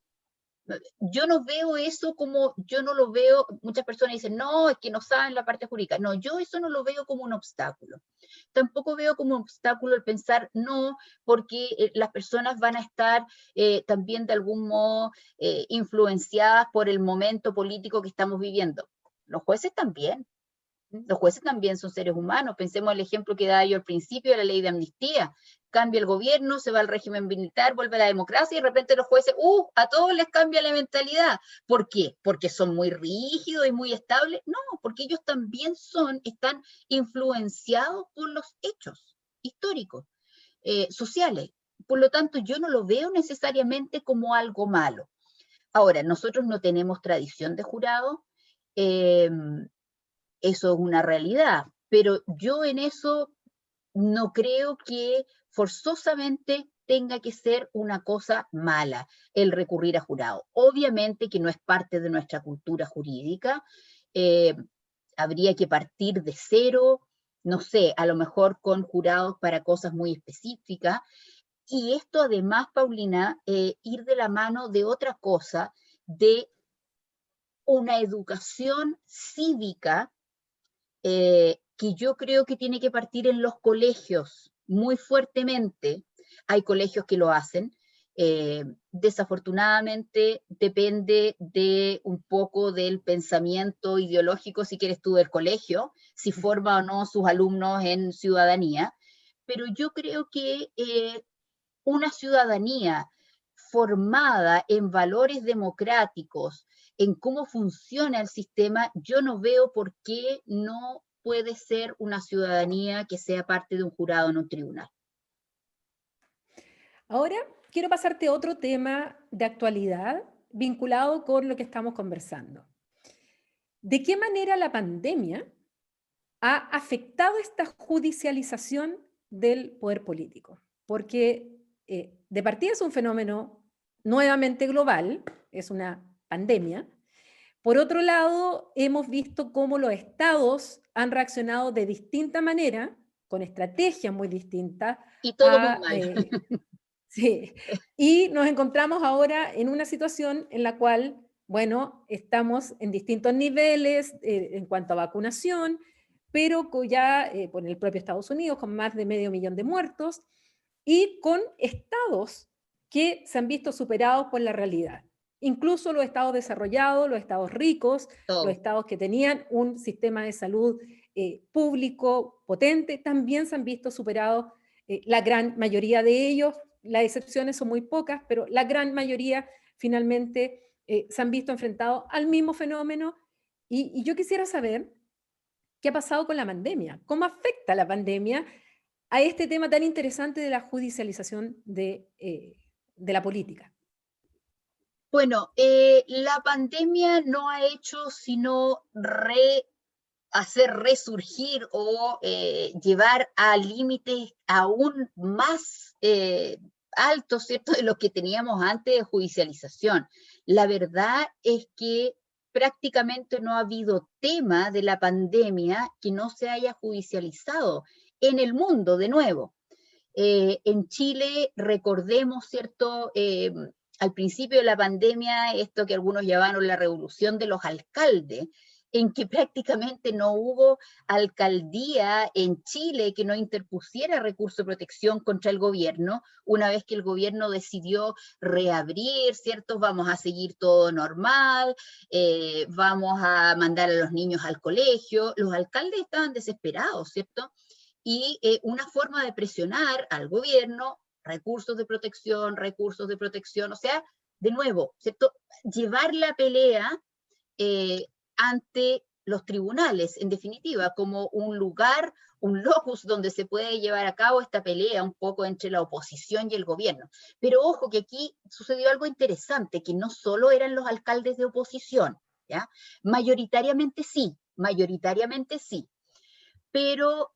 Yo no veo eso como, yo no lo veo, muchas personas dicen, no, es que no saben la parte jurídica. No, yo eso no lo veo como un obstáculo. Tampoco veo como un obstáculo el pensar, no, porque las personas van a estar también de algún modo influenciadas por el momento político que estamos viviendo. Los jueces también. Los jueces también son seres humanos. Pensemos el ejemplo que daba yo al principio de la ley de amnistía. Cambia el gobierno, se va al régimen militar, vuelve a la democracia y de repente los jueces, a todos les cambia la mentalidad. ¿Por qué? ¿Porque son muy rígidos y muy estables? No, porque ellos también están influenciados por los hechos históricos, sociales. Por lo tanto, yo no lo veo necesariamente como algo malo. Ahora, nosotros no tenemos tradición de jurado. Eso es una realidad, pero yo en eso no creo que forzosamente tenga que ser una cosa mala el recurrir a jurado. Obviamente que no es parte de nuestra cultura jurídica, eh, habría que partir de cero, no sé, a lo mejor con jurados para cosas muy específicas, y esto además, Paulina, ir de la mano de otra cosa, de una educación cívica que yo creo que tiene que partir en los colegios muy fuertemente. Hay colegios que lo hacen. Desafortunadamente depende de un poco del pensamiento ideológico, si quieres tú, del colegio, si forma o no sus alumnos en ciudadanía. Pero yo creo que una ciudadanía formada en valores democráticos, en cómo funciona el sistema, yo no veo por qué no puede ser una ciudadanía que sea parte de un jurado en un tribunal. Ahora quiero pasarte a otro tema de actualidad vinculado con lo que estamos conversando. ¿De qué manera la pandemia ha afectado esta judicialización del poder político? Porque de partida es un fenómeno nuevamente global, es una pandemia. Por otro lado, hemos visto cómo los estados han reaccionado de distinta manera, con estrategias muy distintas, Y todo muy mal. sí, y nos encontramos ahora en una situación en la cual, bueno, estamos en distintos niveles en cuanto a vacunación, pero ya por el propio Estados Unidos, con más de 500.000 de muertos, y con estados que se han visto superados por la realidad. Incluso los estados desarrollados, los estados ricos, los Todo. estados que tenían un sistema de salud público potente, también se han visto superados, la gran mayoría de ellos. Las excepciones son muy pocas, pero la gran mayoría finalmente se han visto enfrentados al mismo fenómeno. Y yo quisiera saber qué ha pasado con la pandemia, cómo afecta la pandemia a este tema tan interesante de la judicialización de la política. Bueno, la pandemia no ha hecho sino hacer resurgir o llevar a límites aún más altos, ¿cierto?, de los que teníamos antes de judicialización. La verdad es que prácticamente no ha habido tema de la pandemia que no se haya judicializado en el mundo, de nuevo. En Chile, recordemos, ¿cierto? Al principio de la pandemia, esto que algunos llamaron la revolución de los alcaldes, en que prácticamente no hubo alcaldía en Chile que no interpusiera recurso de protección contra el gobierno, una vez que el gobierno decidió reabrir, ¿cierto? Vamos a seguir todo normal, vamos a mandar a los niños al colegio. Los alcaldes estaban desesperados, ¿cierto? Y una forma de presionar al gobierno, recursos de protección, o sea, de nuevo, ¿cierto? Llevar la pelea eh, ante los tribunales, en definitiva, como un lugar, un locus donde se puede llevar a cabo esta pelea un poco entre la oposición y el gobierno. Pero ojo que aquí sucedió algo interesante, que no solo eran los alcaldes de oposición, ¿ya? Mayoritariamente sí, pero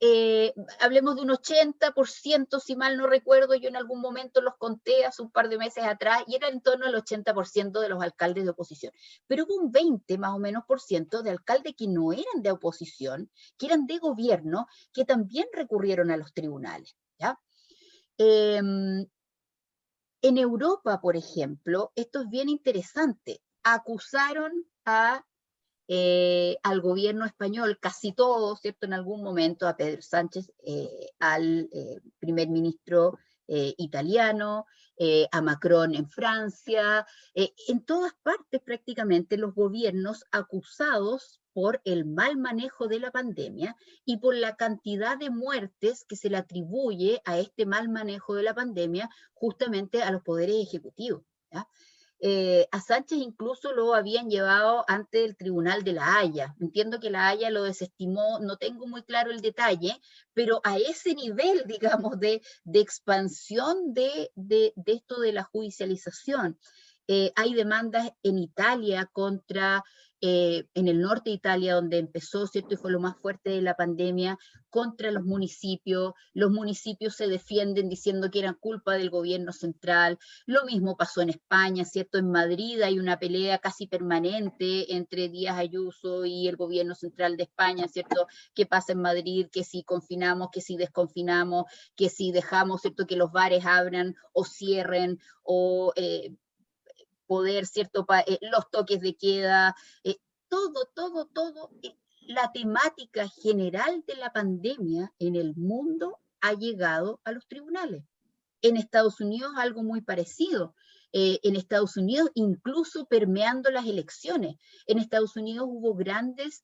hablemos de un 80%, si mal no recuerdo, yo en algún momento los conté hace un par de meses atrás, y era en torno al 80% de los alcaldes de oposición. Pero hubo un 20 más o menos por ciento de alcaldes que no eran de oposición, que eran de gobierno, que también recurrieron a los tribunales, ¿ya? En Europa, por ejemplo, esto es bien interesante, acusaron al gobierno español, casi todo, ¿cierto? En algún momento, a Pedro Sánchez, al primer ministro italiano, a Macron en Francia, en todas partes prácticamente los gobiernos acusados por el mal manejo de la pandemia y por la cantidad de muertes que se le atribuye a este mal manejo de la pandemia justamente a los poderes ejecutivos, ¿ya? A Sánchez incluso lo habían llevado ante el Tribunal de la Haya. Entiendo que la Haya lo desestimó, no tengo muy claro el detalle, pero a ese nivel, digamos, de expansión de esto de la judicialización. Hay demandas en Italia contra, en el norte de Italia, donde empezó, ¿cierto? Y fue lo más fuerte de la pandemia, contra los municipios se defienden diciendo que era culpa del gobierno central. Lo mismo pasó en España, ¿cierto? En Madrid hay una pelea casi permanente entre Díaz Ayuso y el gobierno central de España, ¿cierto? ¿Qué pasa en Madrid? Que si confinamos, que si desconfinamos, que si dejamos, ¿cierto? Que los bares abran o cierren, o poder, ¿cierto? Los toques de queda, todo. La temática general de la pandemia en el mundo ha llegado a los tribunales. En Estados Unidos algo muy parecido. En Estados Unidos incluso permeando las elecciones. En Estados Unidos hubo grandes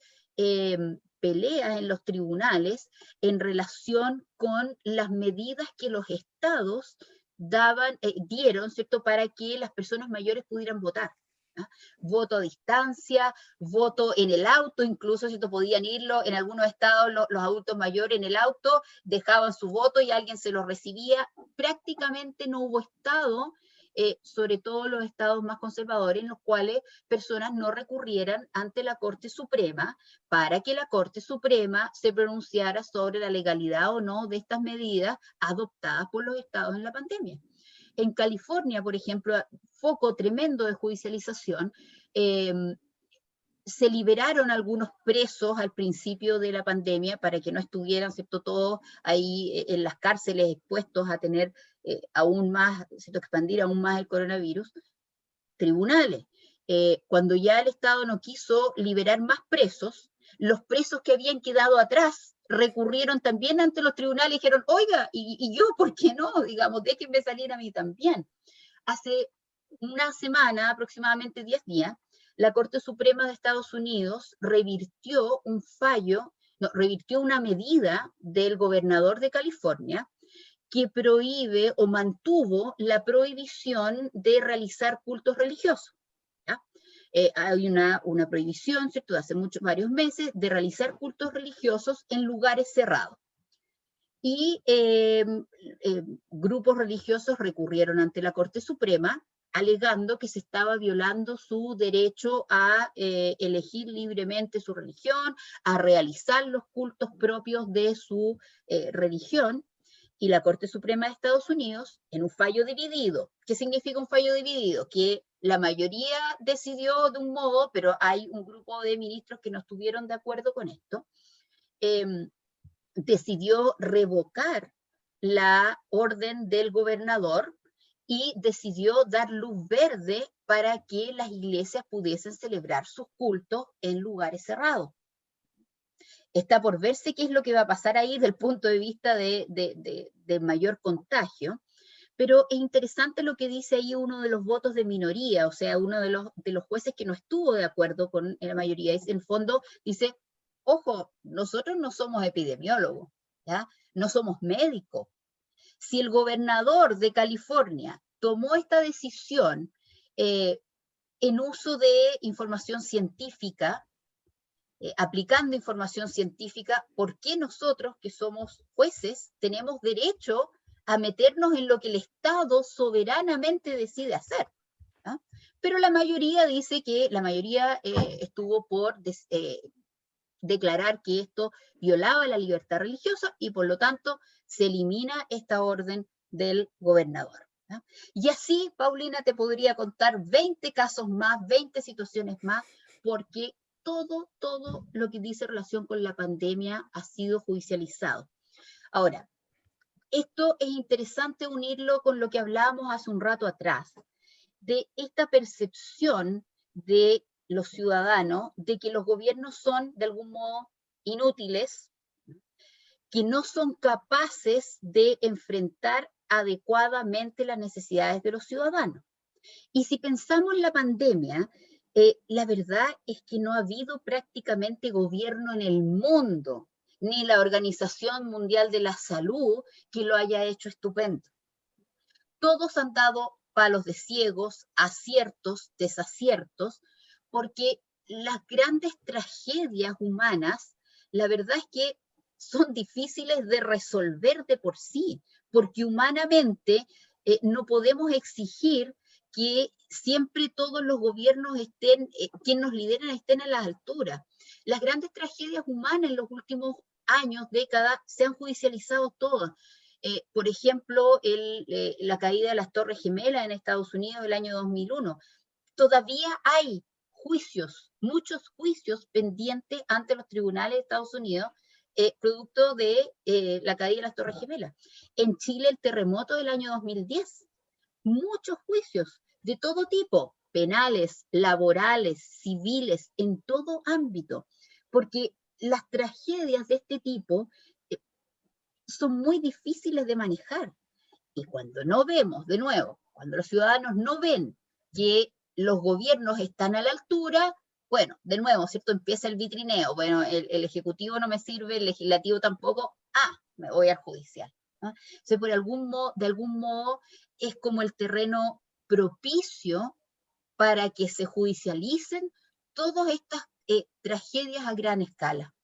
peleas en los tribunales en relación con las medidas que los estados dieron, ¿cierto?, para que las personas mayores pudieran votar. ¿Ah? Voto a distancia, voto en el auto, incluso si podían irlo, en algunos estados los adultos mayores en el auto dejaban su voto y alguien se lo recibía. Prácticamente no hubo estado, sobre todo los estados más conservadores, en los cuales personas no recurrieran ante la Corte Suprema para que la Corte Suprema se pronunciara sobre la legalidad o no de estas medidas adoptadas por los estados en la pandemia. En California, por ejemplo, foco tremendo de judicialización, se liberaron algunos presos al principio de la pandemia para que no estuvieran, ¿cierto?, todos ahí en las cárceles expuestos a tener aún más, ¿cierto?, expandir aún más el coronavirus. Tribunales. Cuando ya el Estado no quiso liberar más presos, los presos que habían quedado atrás recurrieron también ante los tribunales y dijeron, oiga, ¿y yo por qué no? Digamos, déjenme salir a mí también. Hace una semana, aproximadamente 10 días, la Corte Suprema de Estados Unidos revirtió un fallo, no, revirtió una medida del gobernador de California que prohíbe o mantuvo la prohibición de realizar cultos religiosos. ¿Ya? Hay una prohibición, ¿cierto?, de hace varios meses, de realizar cultos religiosos en lugares cerrados. Y grupos religiosos recurrieron ante la Corte Suprema alegando que se estaba violando su derecho a elegir libremente su religión, a realizar los cultos propios de su religión. Y la Corte Suprema de Estados Unidos, en un fallo dividido. ¿Qué significa un fallo dividido? Que la mayoría decidió de un modo, pero hay un grupo de ministros que no estuvieron de acuerdo con esto. Decidió revocar la orden del gobernador y decidió dar luz verde para que las iglesias pudiesen celebrar sus cultos en lugares cerrados. Está por verse qué es lo que va a pasar ahí desde el punto de vista de mayor contagio, pero es interesante lo que dice ahí uno de los votos de minoría, o sea, uno de los jueces que no estuvo de acuerdo con la mayoría. En el fondo dice, ojo, nosotros no somos epidemiólogos, ¿ya? No somos médicos. Si el gobernador de California tomó esta decisión en uso de información científica, aplicando información científica, ¿por qué nosotros, que somos jueces, tenemos derecho a meternos en lo que el Estado soberanamente decide hacer? ¿Ah? Pero la mayoría dice que la mayoría estuvo por declarar que esto violaba la libertad religiosa y por lo tanto se elimina esta orden del gobernador. ¿Ah? Y así, Paulina, te podría contar 20 casos más, 20 situaciones más, porque todo lo que dice relación con la pandemia ha sido judicializado. Ahora, esto es interesante unirlo con lo que hablábamos hace un rato atrás, de esta percepción de los ciudadanos de que los gobiernos son de algún modo inútiles, que no son capaces de enfrentar adecuadamente las necesidades de los ciudadanos. Y si pensamos en la pandemia, la verdad es que no ha habido prácticamente gobierno en el mundo, ni la Organización Mundial de la Salud que lo haya hecho estupendo. Todos han dado palos de ciegos, aciertos, desaciertos, porque las grandes tragedias humanas, la verdad es que son difíciles de resolver de por sí, porque humanamente no podemos exigir que siempre todos los gobiernos estén, quienes nos lideran estén a la altura. Las grandes tragedias humanas en los últimos años, décadas, se han judicializado todas. Por ejemplo, la caída de las Torres Gemelas en Estados Unidos el año 2001. Todavía hay juicios, muchos juicios pendientes ante los tribunales de Estados Unidos, producto de la caída de las Torres Gemelas. En Chile, el terremoto del año 2010. Muchos juicios de todo tipo, penales, laborales, civiles, en todo ámbito, porque las tragedias de este tipo son muy difíciles de manejar. Y cuando no vemos, de nuevo, cuando los ciudadanos no ven que los gobiernos están a la altura, bueno, de nuevo, ¿cierto? Empieza el vitrineo. Bueno, el Ejecutivo no me sirve, el Legislativo tampoco. Me voy al judicial, ¿no? Entonces, de algún modo, es como el terreno propicio para que se judicialicen todas estas tragedias a gran escala.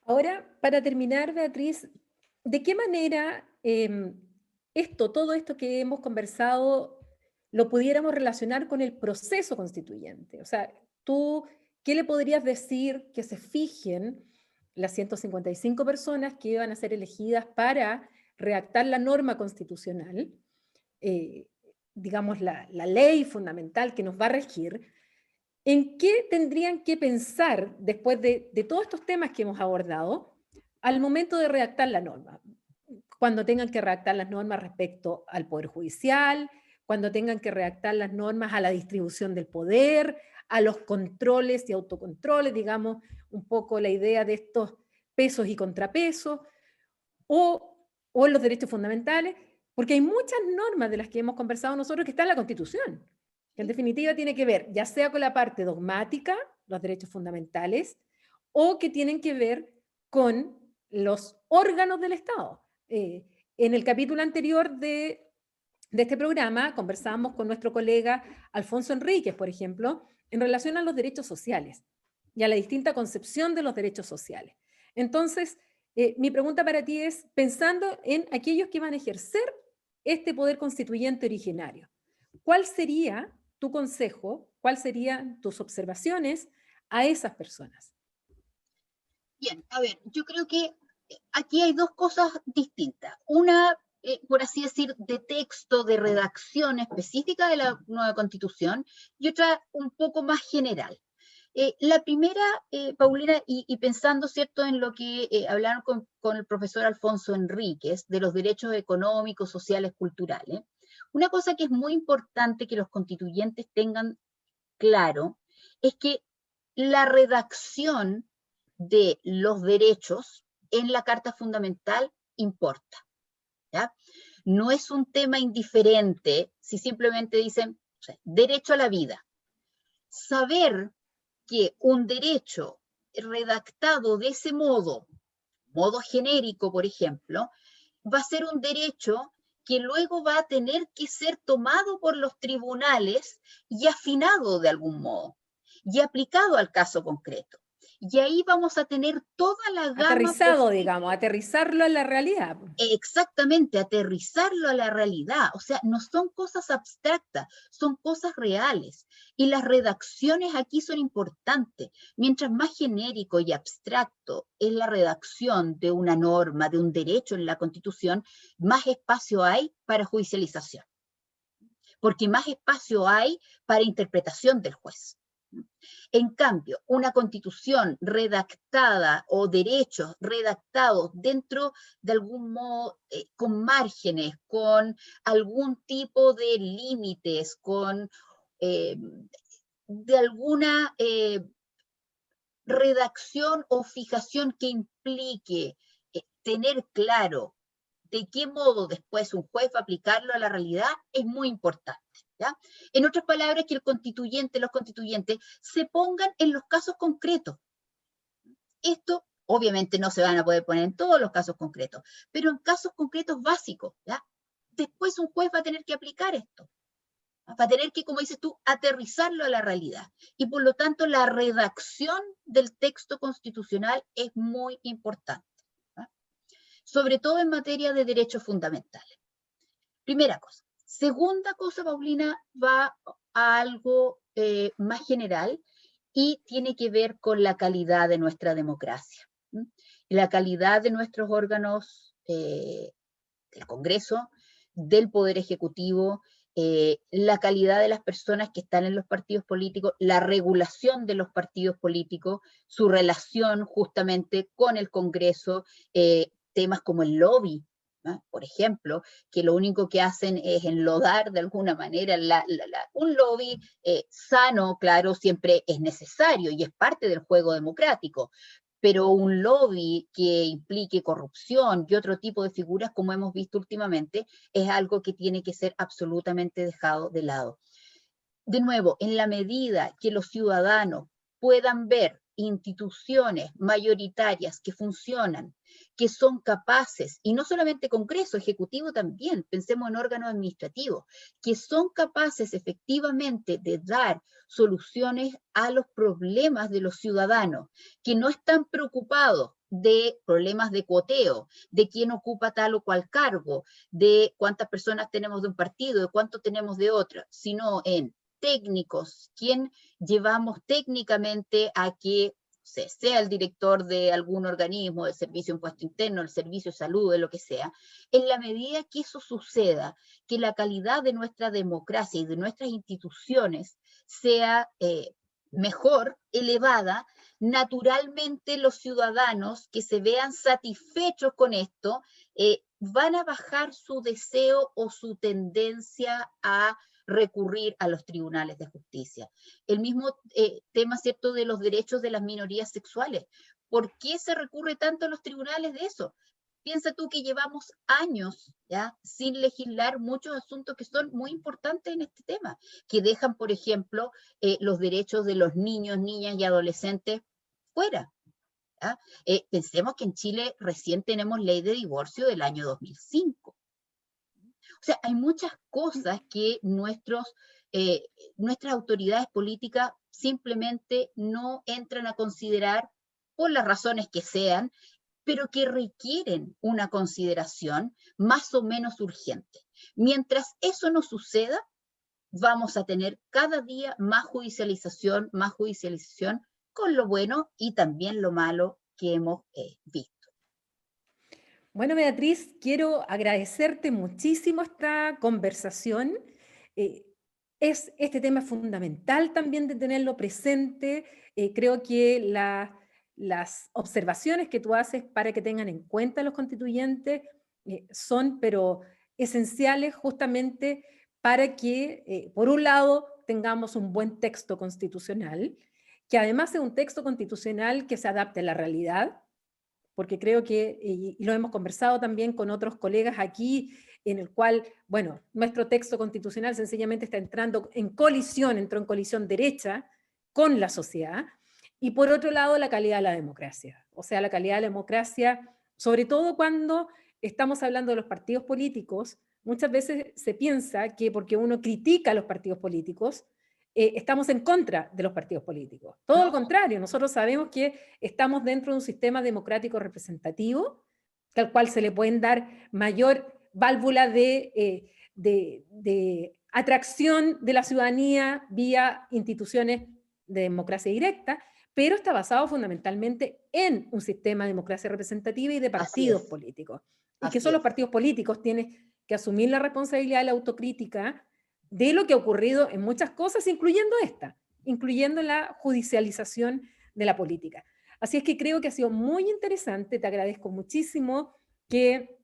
Ahora, para terminar, Beatriz, ¿de qué manera todo esto que hemos conversado, lo pudiéramos relacionar con el proceso constituyente? O sea, tú, ¿qué le podrías decir que se fijen las 155 personas que iban a ser elegidas para redactar la norma constitucional, eh, digamos, la ley fundamental que nos va a regir? ¿En qué tendrían que pensar después de todos estos temas que hemos abordado al momento de redactar la norma? Cuando tengan que redactar las normas respecto al Poder Judicial, cuando tengan que redactar las normas a la distribución del poder, a los controles y autocontroles, digamos, un poco la idea de estos pesos y contrapesos, o en los derechos fundamentales, porque hay muchas normas de las que hemos conversado nosotros que están en la Constitución, que en definitiva tiene que ver ya sea con la parte dogmática, los derechos fundamentales, o que tienen que ver con los órganos del Estado. En el capítulo anterior de este programa conversábamos con nuestro colega Alfonso Enríquez, por ejemplo, en relación a los derechos sociales y a la distinta concepción de los derechos sociales. Entonces, mi pregunta para ti es, pensando en aquellos que van a ejercer este poder constituyente originario, ¿cuál sería tu consejo, cuáles serían tus observaciones a esas personas? Bien, a ver, yo creo que aquí hay dos cosas distintas. Una, por así decir, de texto, de redacción específica de la nueva Constitución, y otra un poco más general. La primera, Paulina, y pensando, ¿cierto?, en lo que hablaron con el profesor Alfonso Enríquez, de los derechos económicos, sociales, culturales, una cosa que es muy importante que los constituyentes tengan claro es que la redacción de los derechos en la Carta Fundamental importa, ¿ya? No es un tema indiferente si simplemente dicen, o sea, derecho a la vida. Saber que un derecho redactado de ese modo genérico, por ejemplo, va a ser un derecho que luego va a tener que ser tomado por los tribunales y afinado de algún modo y aplicado al caso concreto. Y ahí vamos a tener toda la gama Aterrizado, posible. digamos, aterrizarlo en la realidad. Exactamente, aterrizarlo a la realidad. O sea, no son cosas abstractas, son cosas reales. Y las redacciones aquí son importantes. Mientras más genérico y abstracto es la redacción de una norma, de un derecho en la Constitución, más espacio hay para judicialización. Porque más espacio hay para interpretación del juez. En cambio, una constitución redactada o derechos redactados dentro de algún modo, con márgenes, con algún tipo de límites, con de alguna redacción o fijación que implique tener claro de qué modo después un juez va a aplicarlo a la realidad, es muy importante. ¿Ya? En otras palabras, que el constituyente, los constituyentes, se pongan en los casos concretos. Esto obviamente no se van a poder poner en todos los casos concretos, pero en casos concretos básicos. ¿Ya? Después un juez va a tener que aplicar esto. Va a tener que, como dices tú, aterrizarlo a la realidad. Y por lo tanto, la redacción del texto constitucional es muy importante. ¿Ya? Sobre todo en materia de derechos fundamentales. Primera cosa. Segunda cosa, Paulina, va a algo más general y tiene que ver con la calidad de nuestra democracia. La calidad de nuestros órganos del Congreso, del Poder Ejecutivo, la calidad de las personas que están en los partidos políticos, la regulación de los partidos políticos, su relación justamente con el Congreso, temas como el lobby, ¿no? Por ejemplo, que lo único que hacen es enlodar de alguna manera un lobby sano, claro, siempre es necesario y es parte del juego democrático, pero un lobby que implique corrupción y otro tipo de figuras, como hemos visto últimamente, es algo que tiene que ser absolutamente dejado de lado. De nuevo, en la medida que los ciudadanos puedan ver instituciones mayoritarias que funcionan, que son capaces, y no solamente Congreso, Ejecutivo también, pensemos en órganos administrativos, que son capaces efectivamente de dar soluciones a los problemas de los ciudadanos, que no están preocupados de problemas de cuoteo, de quién ocupa tal o cual cargo, de cuántas personas tenemos de un partido, de cuánto tenemos de otro, sino en técnicos, quién llevamos técnicamente a que sea el director de algún organismo, del Servicio de Impuesto Interno, el Servicio de Salud, de lo que sea, en la medida que eso suceda, que la calidad de nuestra democracia y de nuestras instituciones sea mejor, elevada, naturalmente los ciudadanos que se vean satisfechos con esto van a bajar su deseo o su tendencia a recurrir a los tribunales de justicia. El mismo tema, ¿cierto?, de los derechos de las minorías sexuales. ¿Por qué se recurre tanto a los tribunales de eso? Piensa tú que llevamos años ¿ya? Sin legislar muchos asuntos que son muy importantes en este tema, que dejan, por ejemplo, los derechos de los niños, niñas y adolescentes fuera. ¿Ya? Pensemos que en Chile recién tenemos ley de divorcio del año 2005. O sea, hay muchas cosas que nuestras autoridades políticas simplemente no entran a considerar por las razones que sean, pero que requieren una consideración más o menos urgente. Mientras eso no suceda, vamos a tener cada día más judicialización con lo bueno y también lo malo que hemos visto. Bueno, Beatriz, quiero agradecerte muchísimo esta conversación. Eh, Este tema es fundamental también de tenerlo presente. Creo que las observaciones que tú haces para que tengan en cuenta los constituyentes son, pero esenciales justamente para que, por un lado, tengamos un buen texto constitucional, que además sea un texto constitucional que se adapte a la realidad, porque creo que, y lo hemos conversado también con otros colegas aquí, en el cual, bueno, nuestro texto constitucional sencillamente está entrando en colisión, entró en colisión derecha con la sociedad, y por otro lado la calidad de la democracia. O sea, la calidad de la democracia, sobre todo cuando estamos hablando de los partidos políticos, muchas veces se piensa que porque uno critica a los partidos políticos, estamos en contra de los partidos políticos. Todo lo No, contrario, nosotros sabemos que estamos dentro de un sistema democrático representativo, al cual se le pueden dar mayor válvula de atracción de la ciudadanía vía instituciones de democracia directa, pero está basado fundamentalmente en un sistema de democracia representativa y de así partidos es, políticos. Y que así son los es. partidos políticos, tienen que asumir la responsabilidad de la autocrítica de lo que ha ocurrido en muchas cosas, incluyendo esta, incluyendo la judicialización de la política. Así es que creo que ha sido muy interesante, te agradezco muchísimo que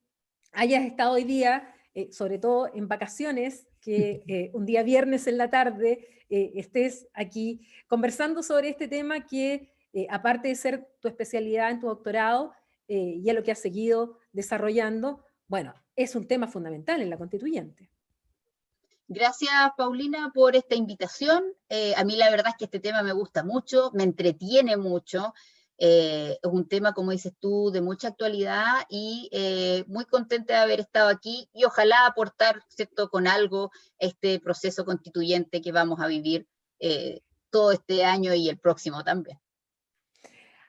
hayas estado hoy día, sobre todo en vacaciones, que un día viernes en la tarde estés aquí conversando sobre este tema que, aparte de ser tu especialidad en tu doctorado, y a lo que has seguido desarrollando, bueno, es un tema fundamental en la constituyente. Gracias, Paulina, por esta invitación. A mí la verdad es que este tema me gusta mucho, me entretiene mucho. Es un tema, como dices tú, de mucha actualidad y muy contenta de haber estado aquí y ojalá aportar, ¿cierto?, con algo este proceso constituyente que vamos a vivir todo este año y el próximo también.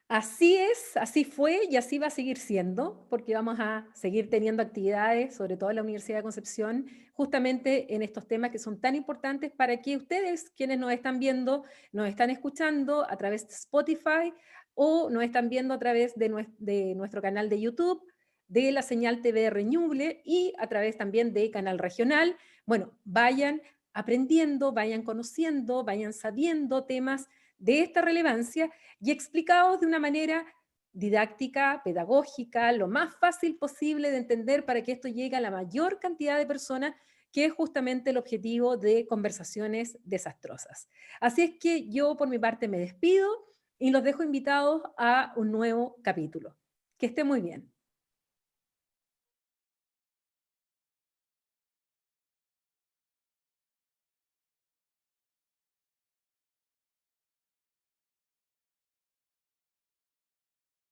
Así es, así fue y así va a seguir siendo, porque vamos a seguir teniendo actividades, sobre todo en la Universidad de Concepción, justamente en estos temas que son tan importantes para que ustedes, quienes nos están viendo, nos están escuchando a través de Spotify o nos están viendo a través de nuestro canal de YouTube, de la señal TV Reñuble y a través también de Canal Regional. Bueno, vayan aprendiendo, vayan conociendo, vayan sabiendo temas de esta relevancia y explicados de una manera didáctica, pedagógica, lo más fácil posible de entender para que esto llegue a la mayor cantidad de personas, que es justamente el objetivo de Conversaciones Desastrosas. Así es que yo por mi parte me despido y los dejo invitados a un nuevo capítulo. Que esté muy bien.